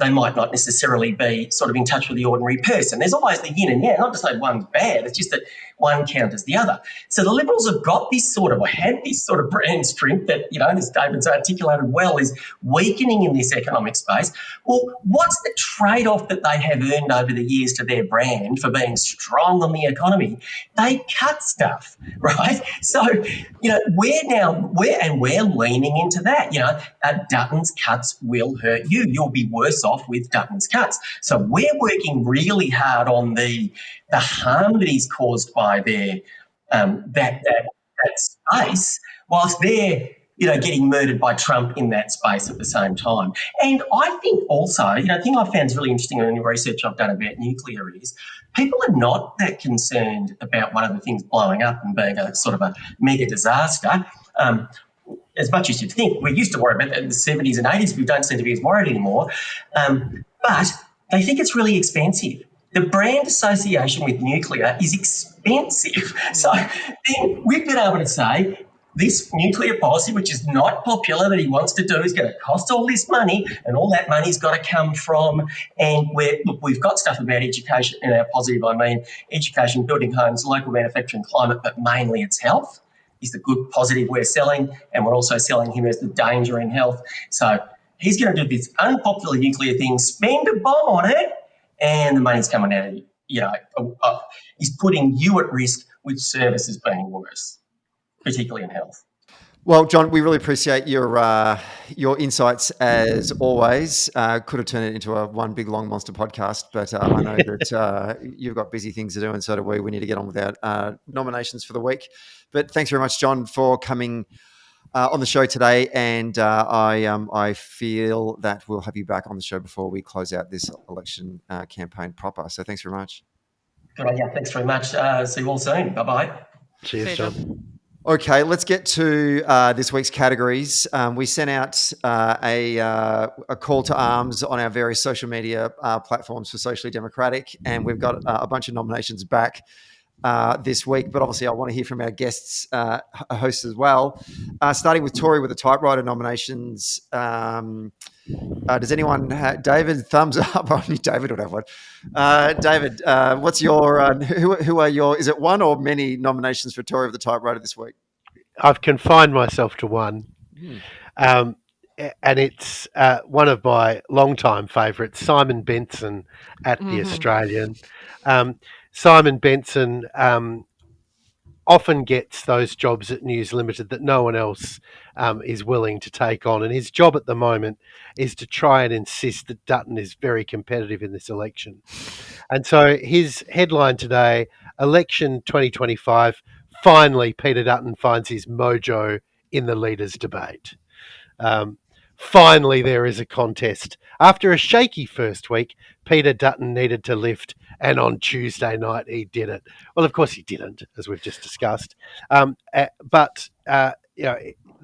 might not necessarily be sort of in touch with the ordinary person. There's always the yin and yang. Not to say one's bad, it's just that one counters the other. So the Liberals have got this sort of, or had this sort of brand strength that, as David's articulated well, is weakening in this economic space. Well, what's the trade-off that they have earned over the years to their brand for being strong on the economy? They cut stuff, right? So, we're leaning into that. Dutton's cuts will hurt you. You'll be worse off with Dutton's cuts. So we're working really hard on the harm that is caused by their that space, whilst they're getting murdered by Trump in that space at the same time. And I think also, the thing I found is really interesting in the research I've done about nuclear is people are not that concerned about one of the things blowing up and being a sort of a mega disaster. As much as you'd think. We used to worry about that in the 70s and 80s. We don't seem to be as worried anymore. But they think it's really expensive. The brand association with nuclear is expensive. So then we've been able to say this nuclear policy, which is not popular, that he wants to do, is going to cost all this money, and all that money's got to come from, and we've got stuff about education, in our positive, I mean education, building homes, local manufacturing, climate, but mainly it's health. Is the good positive we're selling, and we're also selling him as the danger in health. So he's going to do this unpopular nuclear thing, spend a bomb on it, and the money's coming out of he's putting you at risk with services being worse, particularly in health. Well, John, we really appreciate your insights as always. Could have turned it into a one big long monster podcast, but I know that you've got busy things to do, and so do we. We need to get on with our nominations for the week. But thanks very much, John, for coming on the show today. And I feel that we'll have you back on the show before we close out this election campaign proper. So thanks very much. Good on you. Thanks very much. See you all soon. Bye-bye. Cheers, John. Okay, let's get to this week's categories. We sent out a call to arms on our various social media platforms for Socially Democratic, and we've got a bunch of nominations back this week. But obviously, I want to hear from our guests, hosts as well. Starting with Tory with the typewriter nominations. Does anyone have David? Thumbs up. Only David would have one. David, what's your who are your? Is it one or many nominations for Tory of the typewriter this week? I've confined myself to one, and it's one of my long-time favourites, Simon Benson at the Australian. Simon Benson often gets those jobs at News Limited that no one else is willing to take on. And his job at the moment is to try and insist that Dutton is very competitive in this election. And so his headline today, Election 2025, finally Peter Dutton finds his mojo in the leaders' debate. Finally, there is a contest. After a shaky first week, Peter Dutton needed to lift, and on Tuesday night he did it. Well, of course he didn't, as we've just discussed. But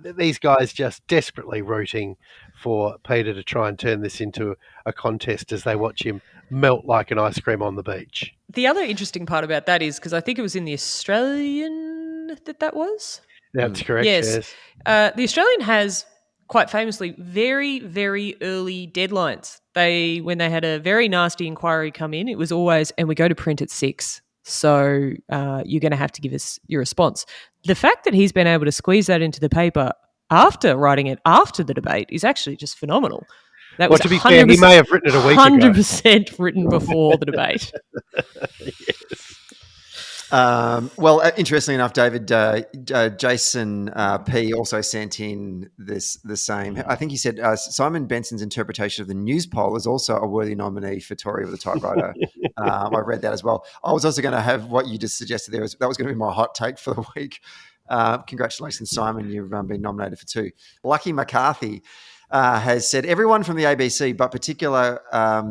these guys just desperately rooting for Peter to try and turn this into a contest as they watch him melt like an ice cream on the beach. The other interesting part about that is, because I think it was in the Australian that was? That's correct, yes. The Australian has, quite famously, very, very early deadlines. When they had a very nasty inquiry come in, it was always, and we go to print at 6, so you're going to have to give us your response. The fact that he's been able to squeeze that into the paper after writing it after the debate is actually just phenomenal. That was to be fair, he may have written it a week 100% written before the debate. Yes. Well, interestingly enough, David, Jason P also sent in the same. I think he said Simon Benson's interpretation of the news poll is also a worthy nominee for Tory of the typewriter. I read that as well. I was also going to have what you just suggested there. That was going to be my hot take for the week. Congratulations, Simon. You've been nominated for 2. Lucky McCarthy has said everyone from the ABC, but particular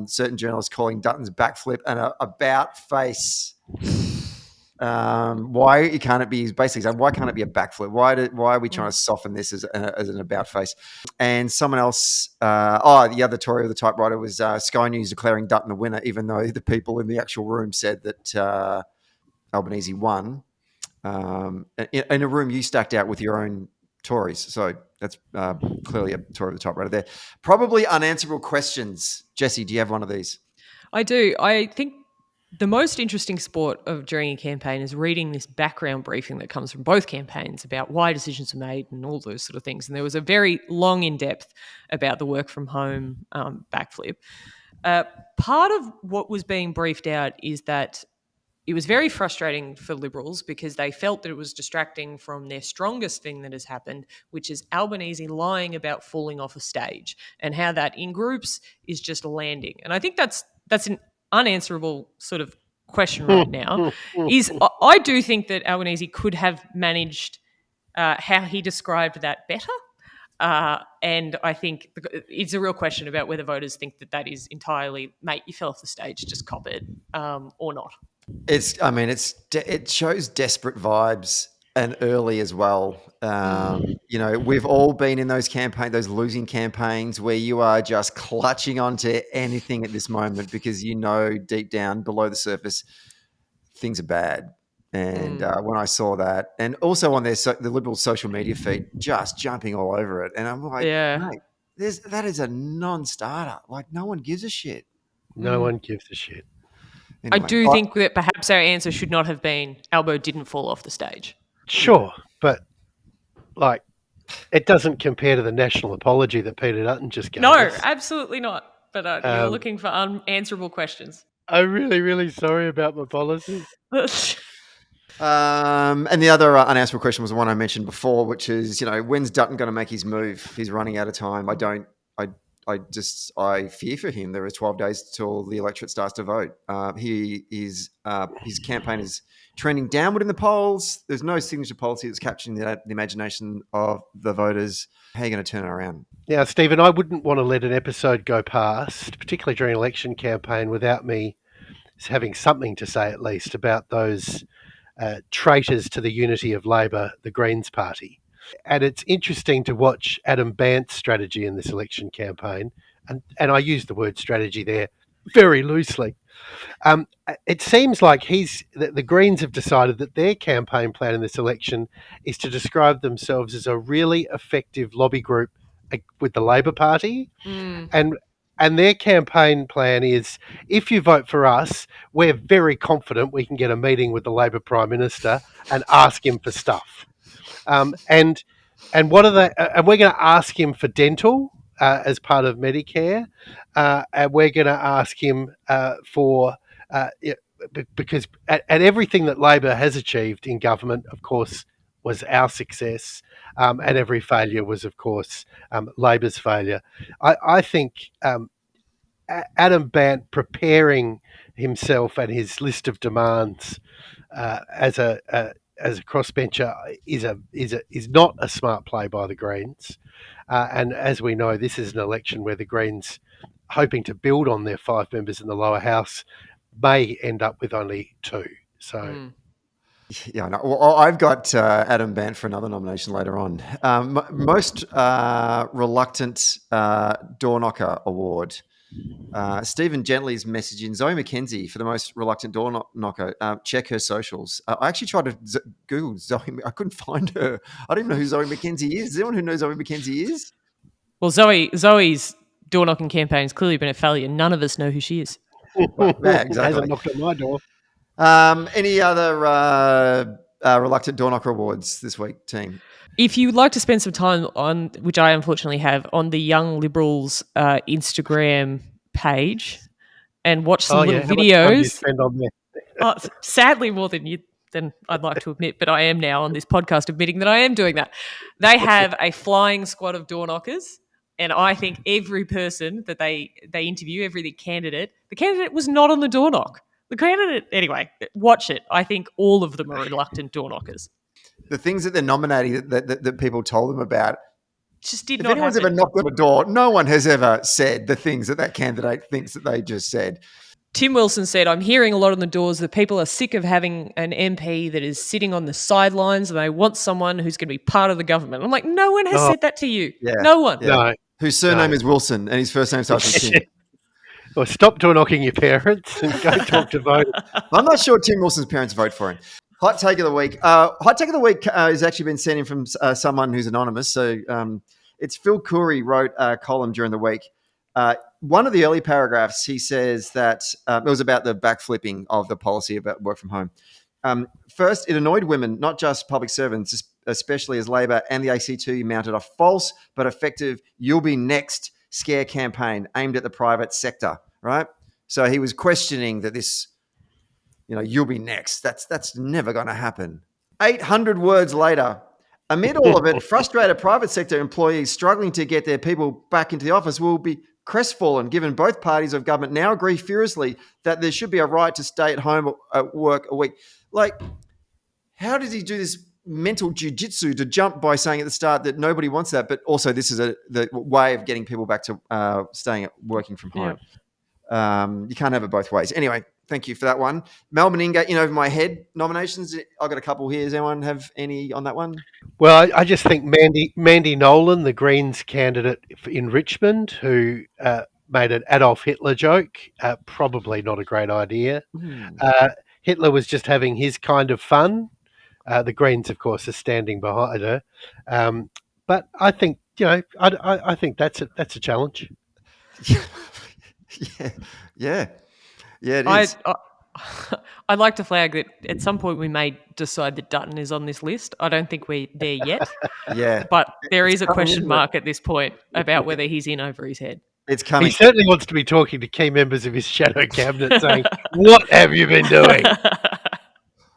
certain journalists calling Dutton's backflip an about face. Why can't it be? Basically, saying, why can't it be a backflip? Why are we trying to soften this as an about face? And someone else, the other Tory of the typewriter was Sky News declaring Dutton a winner, even though the people in the actual room said that Albanese won. In a room you stacked out with your own Tories, so that's clearly a Tory of the typewriter there. Probably unanswerable questions. Jessie, do you have one of these? I do. I think the most interesting sport during a campaign is reading this background briefing that comes from both campaigns about why decisions are made and all those sort of things. And there was a very long in-depth about the work from home backflip. Part of what was being briefed out is that it was very frustrating for Liberals because they felt that it was distracting from their strongest thing that has happened, which is Albanese lying about falling off a stage and how that in groups is just landing. And I think that's an unanswerable sort of question right now. I do think that Albanese could have managed how he described that better. And I think it's a real question about whether voters think that is entirely, mate, you fell off the stage, just cop it, or not. It shows desperate vibes and early as well. We've all been in those those losing campaigns where you are just clutching onto anything at this moment because deep down below the surface things are bad. And when I saw that, and also on the Liberals' social media feed, just jumping all over it, and I'm like, mate, that is a non-starter. Like, no one gives a shit. No one gives a shit. Anyway, I do think that perhaps our answer should not have been Albo didn't fall off the stage. Sure, but like it doesn't compare to the national apology that Peter Dutton just gave us. No, absolutely not. But you're looking for unanswerable questions. I'm really, really sorry about my policies. And the other unanswerable question was the one I mentioned before, which is, when's Dutton going to make his move? He's running out of time. I fear for him. There are 12 days till the electorate starts to vote. His campaign is trending downward in the polls. There's no signature policy that's capturing the imagination of the voters. How are you going to turn it around? Now, Stephen, I wouldn't want to let an episode go past, particularly during an election campaign, without me having something to say at least about those traitors to the unity of Labor, the Greens Party. And it's interesting to watch Adam Bandt's strategy in this election campaign. And I use the word strategy there very loosely. It seems like the Greens have decided that their campaign plan in this election is to describe themselves as a really effective lobby group with the Labor Party. And their campaign plan is, if you vote for us, we're very confident we can get a meeting with the Labor Prime Minister and ask him for stuff. And what are they? And we're going to ask him for dental as part of Medicare, and we're going to ask him for because at everything that Labor has achieved in government, of course, was our success, and every failure was, of course, Labor's failure. I think Adam Bandt preparing himself and his list of demands as a crossbencher is not a smart play by the Greens, and as we know, this is an election where the Greens, hoping to build on their 5 members in the lower house, may end up with only 2. So. Yeah, no. Well, I've got Adam Bandt for another nomination later on. Most reluctant door knocker award. Stephen Gently's messaging Zoe McKenzie for the most reluctant door knocker. Check her socials. I actually tried to Google Zoe. I couldn't find her. I don't even know who Zoe McKenzie is. Is there anyone who knows Zoe McKenzie is? Well, Zoe's door knocking campaign has clearly been a failure. None of us know who she is. Well, yeah, exactly. Hasn't knocked on my door. Any other reluctant door knocker awards this week, team? If you'd like to spend some time on, which I unfortunately have, on the Young Liberals Instagram page and watch some little videos. How much time do you spend on there? Sadly, more than I'd like to admit, but I am now on this podcast admitting that I am doing that. They have a flying squad of door knockers, and I think every person that they interview, every candidate, the candidate was not on the door knock. The candidate, anyway, watch it. I think all of them are reluctant door knockers. The things that they're nominating that people told them about just did if not anyone's happen. ever knocked on a door, no one has ever said the things that candidate thinks that they just said. Tim Wilson said, I'm hearing a lot on the doors that people are sick of having an MP that is sitting on the sidelines and they want someone who's going to be part of the government. I'm like, no one has said that to you. Yeah. No one. Yeah. No. Whose surname is Wilson and his first name starts with Tim. Well, stop door knocking your parents and go talk to voters. I'm not sure Tim Wilson's parents vote for him. Hot take of the week. Hot take of the week has actually been sent in from someone who's anonymous. So it's Phil Curry wrote a column during the week. One of the early paragraphs, he says that it was about the backflipping of the policy about work from home. First, it annoyed women, not just public servants, especially as Labor and the ACT mounted a false but effective "you'll be next" scare campaign aimed at the private sector, right? So he was questioning that this, you'll be next. That's never going to happen. 800 words later, amid all of it, frustrated private sector employees struggling to get their people back into the office will be crestfallen, given both parties of government now agree furiously that there should be a right to stay at home at work a week. Like, how did he do this mental jiu-jitsu to jump by saying at the start that nobody wants that, but also this is the way of getting people back to working from home? You can't have it both ways. Anyway, thank you for that one. Melbourne Ing in over my head nominations. I've got a couple here. Does anyone have any on that one? Well, I just think Mandy Nolan, the Greens candidate in Richmond, who made an Adolf Hitler joke, probably not a great idea. Hitler was just having his kind of fun. The Greens, of course, are standing behind her. But I think, I think that's a challenge. Yeah, it is. I'd like to flag that at some point we may decide that Dutton is on this list. I don't think we're there yet. Yeah. But there is a question mark at this point about whether he's in over his head. It's coming. He certainly wants to be talking to key members of his shadow cabinet saying, what have you been doing?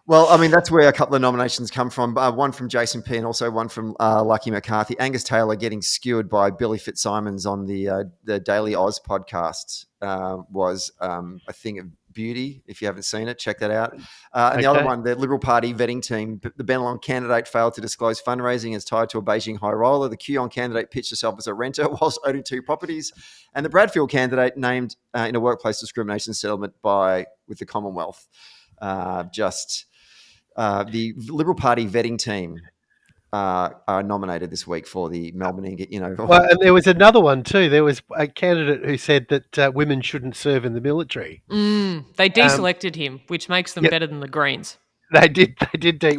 Well, I mean, that's where a couple of nominations come from. One from Jason P and also one from Lucky McCarthy. Angus Taylor getting skewered by Billy Fitzsimons on the Daily Oz podcast was a thing of beauty. If you haven't seen it, check that out. And the other one, the Liberal Party vetting team, the Bennelong candidate failed to disclose fundraising as tied to a Beijing high roller. The Qyon candidate pitched herself as a renter whilst owning 2 properties. And the Bradfield candidate named in a workplace discrimination settlement with the Commonwealth. The Liberal Party vetting team are nominated this week for the Melbourne. Well, and there was another one too. There was a candidate who said that women shouldn't serve in the military. They deselected him, which makes them better than the Greens. They did.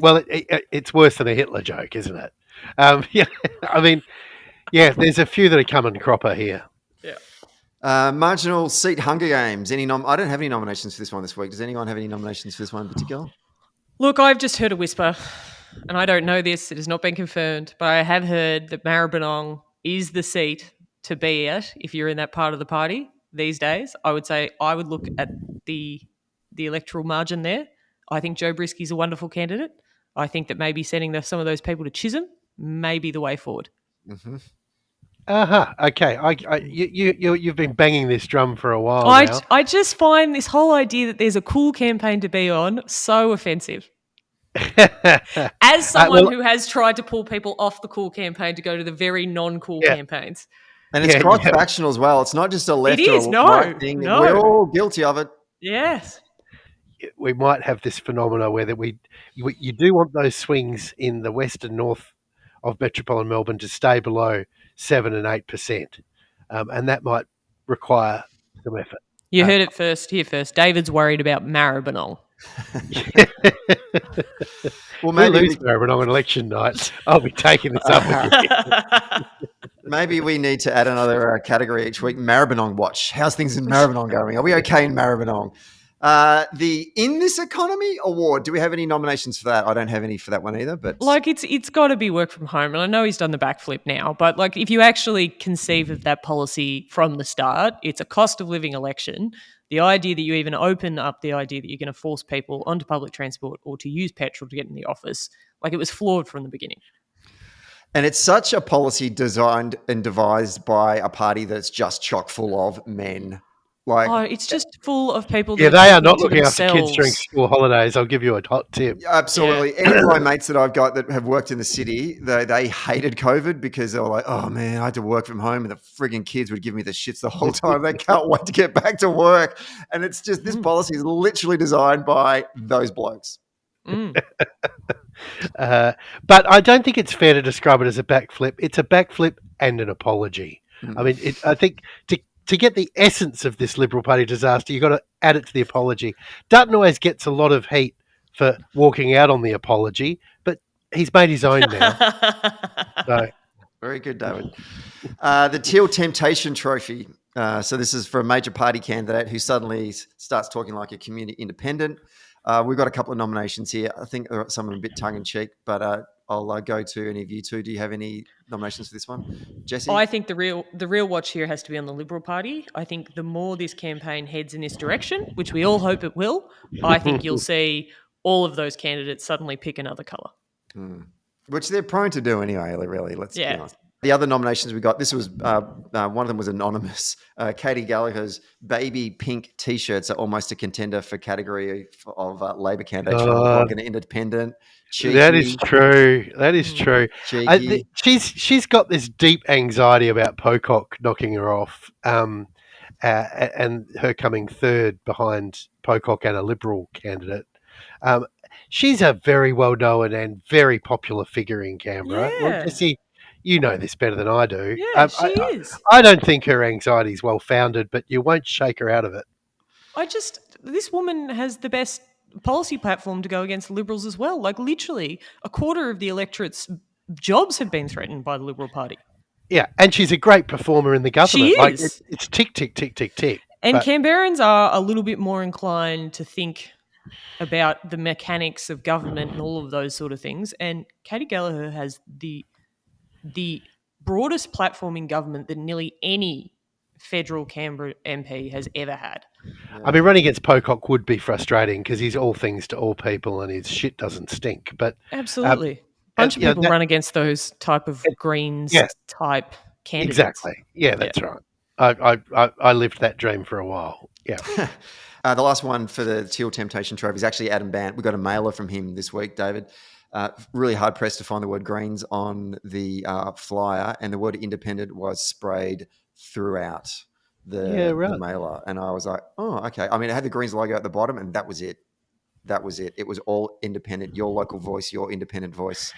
Well, it's worse than a Hitler joke, isn't it? I mean, there's a few that are coming cropper here. Yeah. Marginal seat Hunger Games. I don't have any nominations for this one this week. Does anyone have any nominations for this one in particular? Look, I've just heard a whisper, and I don't know this. It has not been confirmed, but I have heard that Maribyrnong is the seat to be at if you're in that part of the party these days. I would say I would look at the electoral margin there. I think Joe Brisky's a wonderful candidate. I think that maybe sending some of those people to Chisholm may be the way forward. Mm-hmm. Okay. You've been banging this drum for a while now. I just find this whole idea that there's a cool campaign to be on so offensive. As someone who has tried to pull people off the cool campaign to go to the very non-cool campaigns. And it's cross-factional as well. It's not just a left or right thing. No. We're all guilty of it. Yes. We might have this phenomena where you do want those swings in the west and north of metropolitan Melbourne to stay below 7 and 8%, and that might require some effort. You heard it here first. David's worried about Maribyrnong. Well, maybe we lose Maribyrnong on election night. I'll be taking this up with you. Maybe we need to add another category each week. Maribyrnong watch. How's things in Maribyrnong going? Are we okay in Maribyrnong? The In This Economy Award. Do we have any nominations for that? I don't have any for that one either. But it's got to be work from home, and I know he's done the backflip now. But if you actually conceive of that policy from the start, it's a cost of living election. The idea that you even open up the idea that you're going to force people onto public transport or to use petrol to get in the office, it was flawed from the beginning. And it's such a policy designed and devised by a party that's just chock full of men. It's just full of people. Yeah, they are not looking after kids during school holidays. I'll give you a hot tip. Absolutely. Any of my mates that I've got that have worked in the city, they hated COVID because they were like, oh man, I had to work from home and the frigging kids would give me the shits the whole time. They can't wait to get back to work. And it's just, this policy is literally designed by those blokes. But I don't think it's fair to describe it as a backflip. It's a backflip and an apology. I mean, I think to get the essence of this Liberal Party disaster, you've got to add it to the apology. Dutton always gets a lot of heat for walking out on the apology, but he's made his own now. So. Very good, David. The Teal Temptation Trophy. So this is for a major party candidate who suddenly starts talking like a community independent. We've got a couple of nominations here. I think some of them a bit tongue-in-cheek, but I'll go to any of you two. Do you have any nominations for this one? Jessie? I think the real watch here has to be on the Liberal Party. I think the more this campaign heads in this direction, which we all hope it will, I think you'll see all of those candidates suddenly pick another colour. Which they're prone to do anyway, really. Let's be honest. The other nominations we got, this was, one of them was anonymous. Katie Gallagher's baby pink T-shirts are almost a contender for category of Labor candidate, like an independent. Cheeky. That is true. That is true. She's got this deep anxiety about Pocock knocking her off. and her coming third behind Pocock and a Liberal candidate. She's a very well-known and very popular figure in Canberra. Yeah. Well, Jessie, you know this better than I do. Yeah, she is. I don't think her anxiety is well-founded, but you won't shake her out of it. This woman has the best policy platform to go against Liberals as well. Like, literally, a quarter of the electorate's jobs have been threatened by the Liberal Party. Yeah, and she's a great performer in the government. She is. Like, it's tick, tick, tick, tick, tick. And Canberrans are a little bit more inclined to think about the mechanics of government and all of those sort of things. And Katie Gallagher has the broadest platform in government that nearly any federal Canberra MP has ever had. Yeah. I mean, running against Pocock would be frustrating because he's all things to all people and his shit doesn't stink. But absolutely. A bunch of people run against those type of Greens type candidates. Exactly. Yeah, that's right. I lived that dream for a while. Yeah. The last one for the Teal Temptation Trophy is actually Adam Bant. We got a mailer from him this week, David. Really hard pressed to find the word Greens on the flyer, and the word independent was sprayed throughout the mailer. And I was like, oh, okay. I mean, it had the Greens logo at the bottom, and that was it. It was all independent. Your local voice, your independent voice.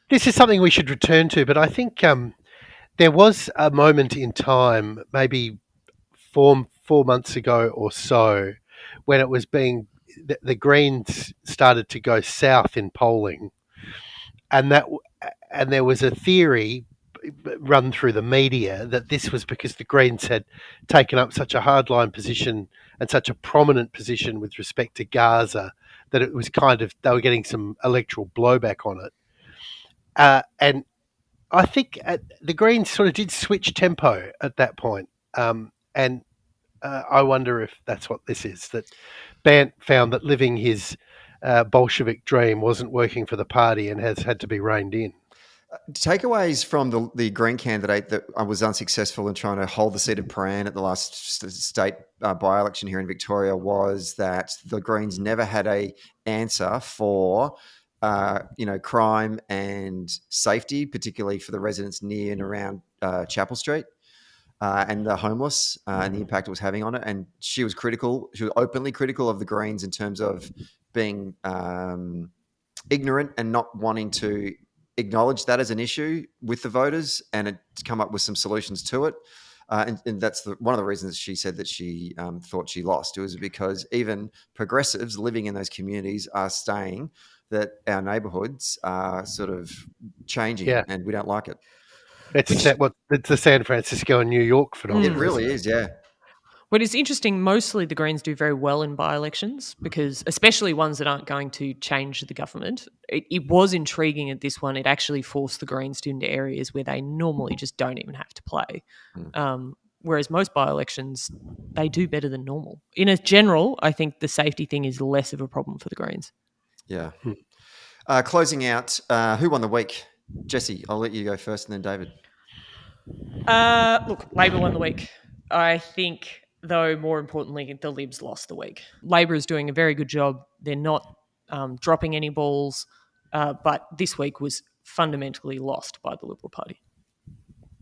This is something we should return to, but I think there was a moment in time, maybe four months ago or so, when it was the Greens started to go south in polling, and there was a theory run through the media that this was because the Greens had taken up such a hardline position and such a prominent position with respect to Gaza that it was they were getting some electoral blowback on it. And I think the Greens sort of did switch tempo at that point. And I wonder if that's what this is, that Bant found that living his Bolshevik dream wasn't working for the party and has had to be reined in. Takeaways from the Green candidate that was unsuccessful in trying to hold the seat of Paran at the last state by-election here in Victoria was that the Greens never had an answer for crime and safety, particularly for the residents near and around Chapel Street. And the homeless and the impact it was having on it. And she was critical. She was openly critical of the Greens in terms of being ignorant and not wanting to acknowledge that as an issue with the voters and to come up with some solutions to it. And that's one of the reasons she said that she thought she lost. It was because even progressives living in those communities are saying that our neighbourhoods are sort of changing and we don't like it. It's the San Francisco and New York phenomenon. It really is, yeah. But it's interesting, mostly the Greens do very well in by-elections because, especially ones that aren't going to change the government. It was intriguing at this one. It actually forced the Greens into areas where they normally just don't even have to play. Whereas most by-elections, they do better than normal. In a general, I think the safety thing is less of a problem for the Greens. Yeah. Closing out, who won the week? Jessie, I'll let you go first and then David. Look, Labor won the week. I think, though, more importantly, the Libs lost the week. Labor is doing a very good job. They're not dropping any balls, but this week was fundamentally lost by the Liberal Party.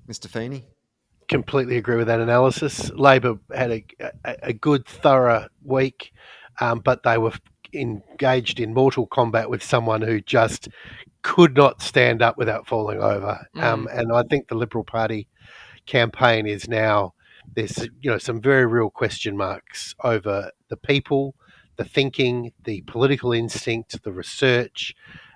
Mr. Feeney? Completely agree with that analysis. Labor had a good, thorough week, but they were engaged in mortal combat with someone who just could not stand up without falling over. And I think the Liberal Party campaign is now, there's some very real question marks over the people, the thinking, the political instinct, the research.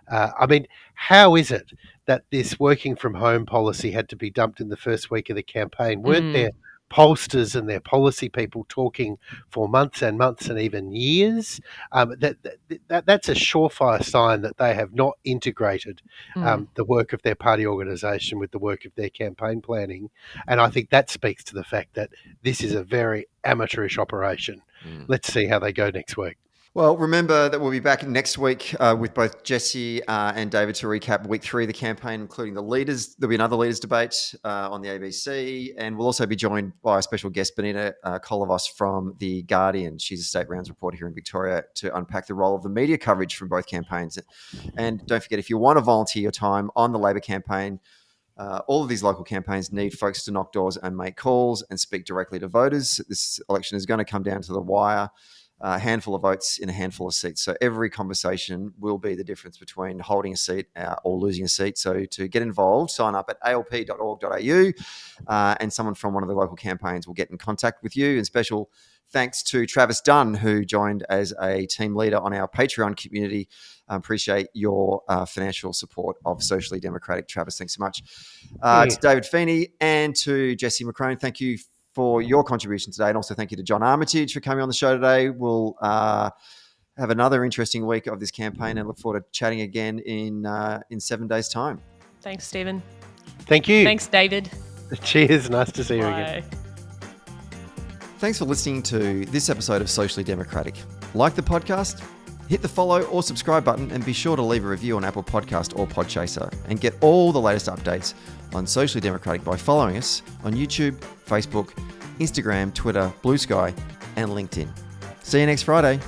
I mean, how is it that this working from home policy had to be dumped in the first week of the campaign? Weren't there pollsters and their policy people talking for months and months and even years? That's a surefire sign that they have not integrated the work of their party organisation with the work of their campaign planning. And I think that speaks to the fact that this is a very amateurish operation. Let's see how they go next week. Well, remember that we'll be back next week with both Jessie and David to recap week 3 of the campaign, including the leaders. There'll be another leaders debate on the ABC, and we'll also be joined by a special guest, Benita Kolovos from The Guardian. She's a state rounds reporter here in Victoria to unpack the role of the media coverage from both campaigns. And don't forget, if you want to volunteer your time on the Labor campaign, All of these local campaigns need folks to knock doors and make calls and speak directly to voters. This election is going to come down to the wire. A handful of votes in a handful of seats. So every conversation will be the difference between holding a seat or losing a seat. So to get involved, sign up at alp.org.au and someone from one of the local campaigns will get in contact with you. And special thanks to Travis Dunn, who joined as a team leader on our Patreon community. Appreciate your financial support of Socially Democratic. Travis, thanks so much. To David Feeney and to Jessie McCrone, thank you for your contribution today, and also thank you to John Armitage for coming on the show today. We'll have another interesting week of this campaign and look forward to chatting again in 7 days' time. Thanks, Stephen. Thank you. Thanks, David. Cheers. Nice to see you again. Thanks for listening to this episode of Socially Democratic. Like the podcast? Hit the follow or subscribe button and be sure to leave a review on Apple Podcast or Podchaser and get all the latest updates on Socially Democratic by following us on YouTube, Facebook, Instagram, Twitter, Blue Sky, and LinkedIn. See you next Friday.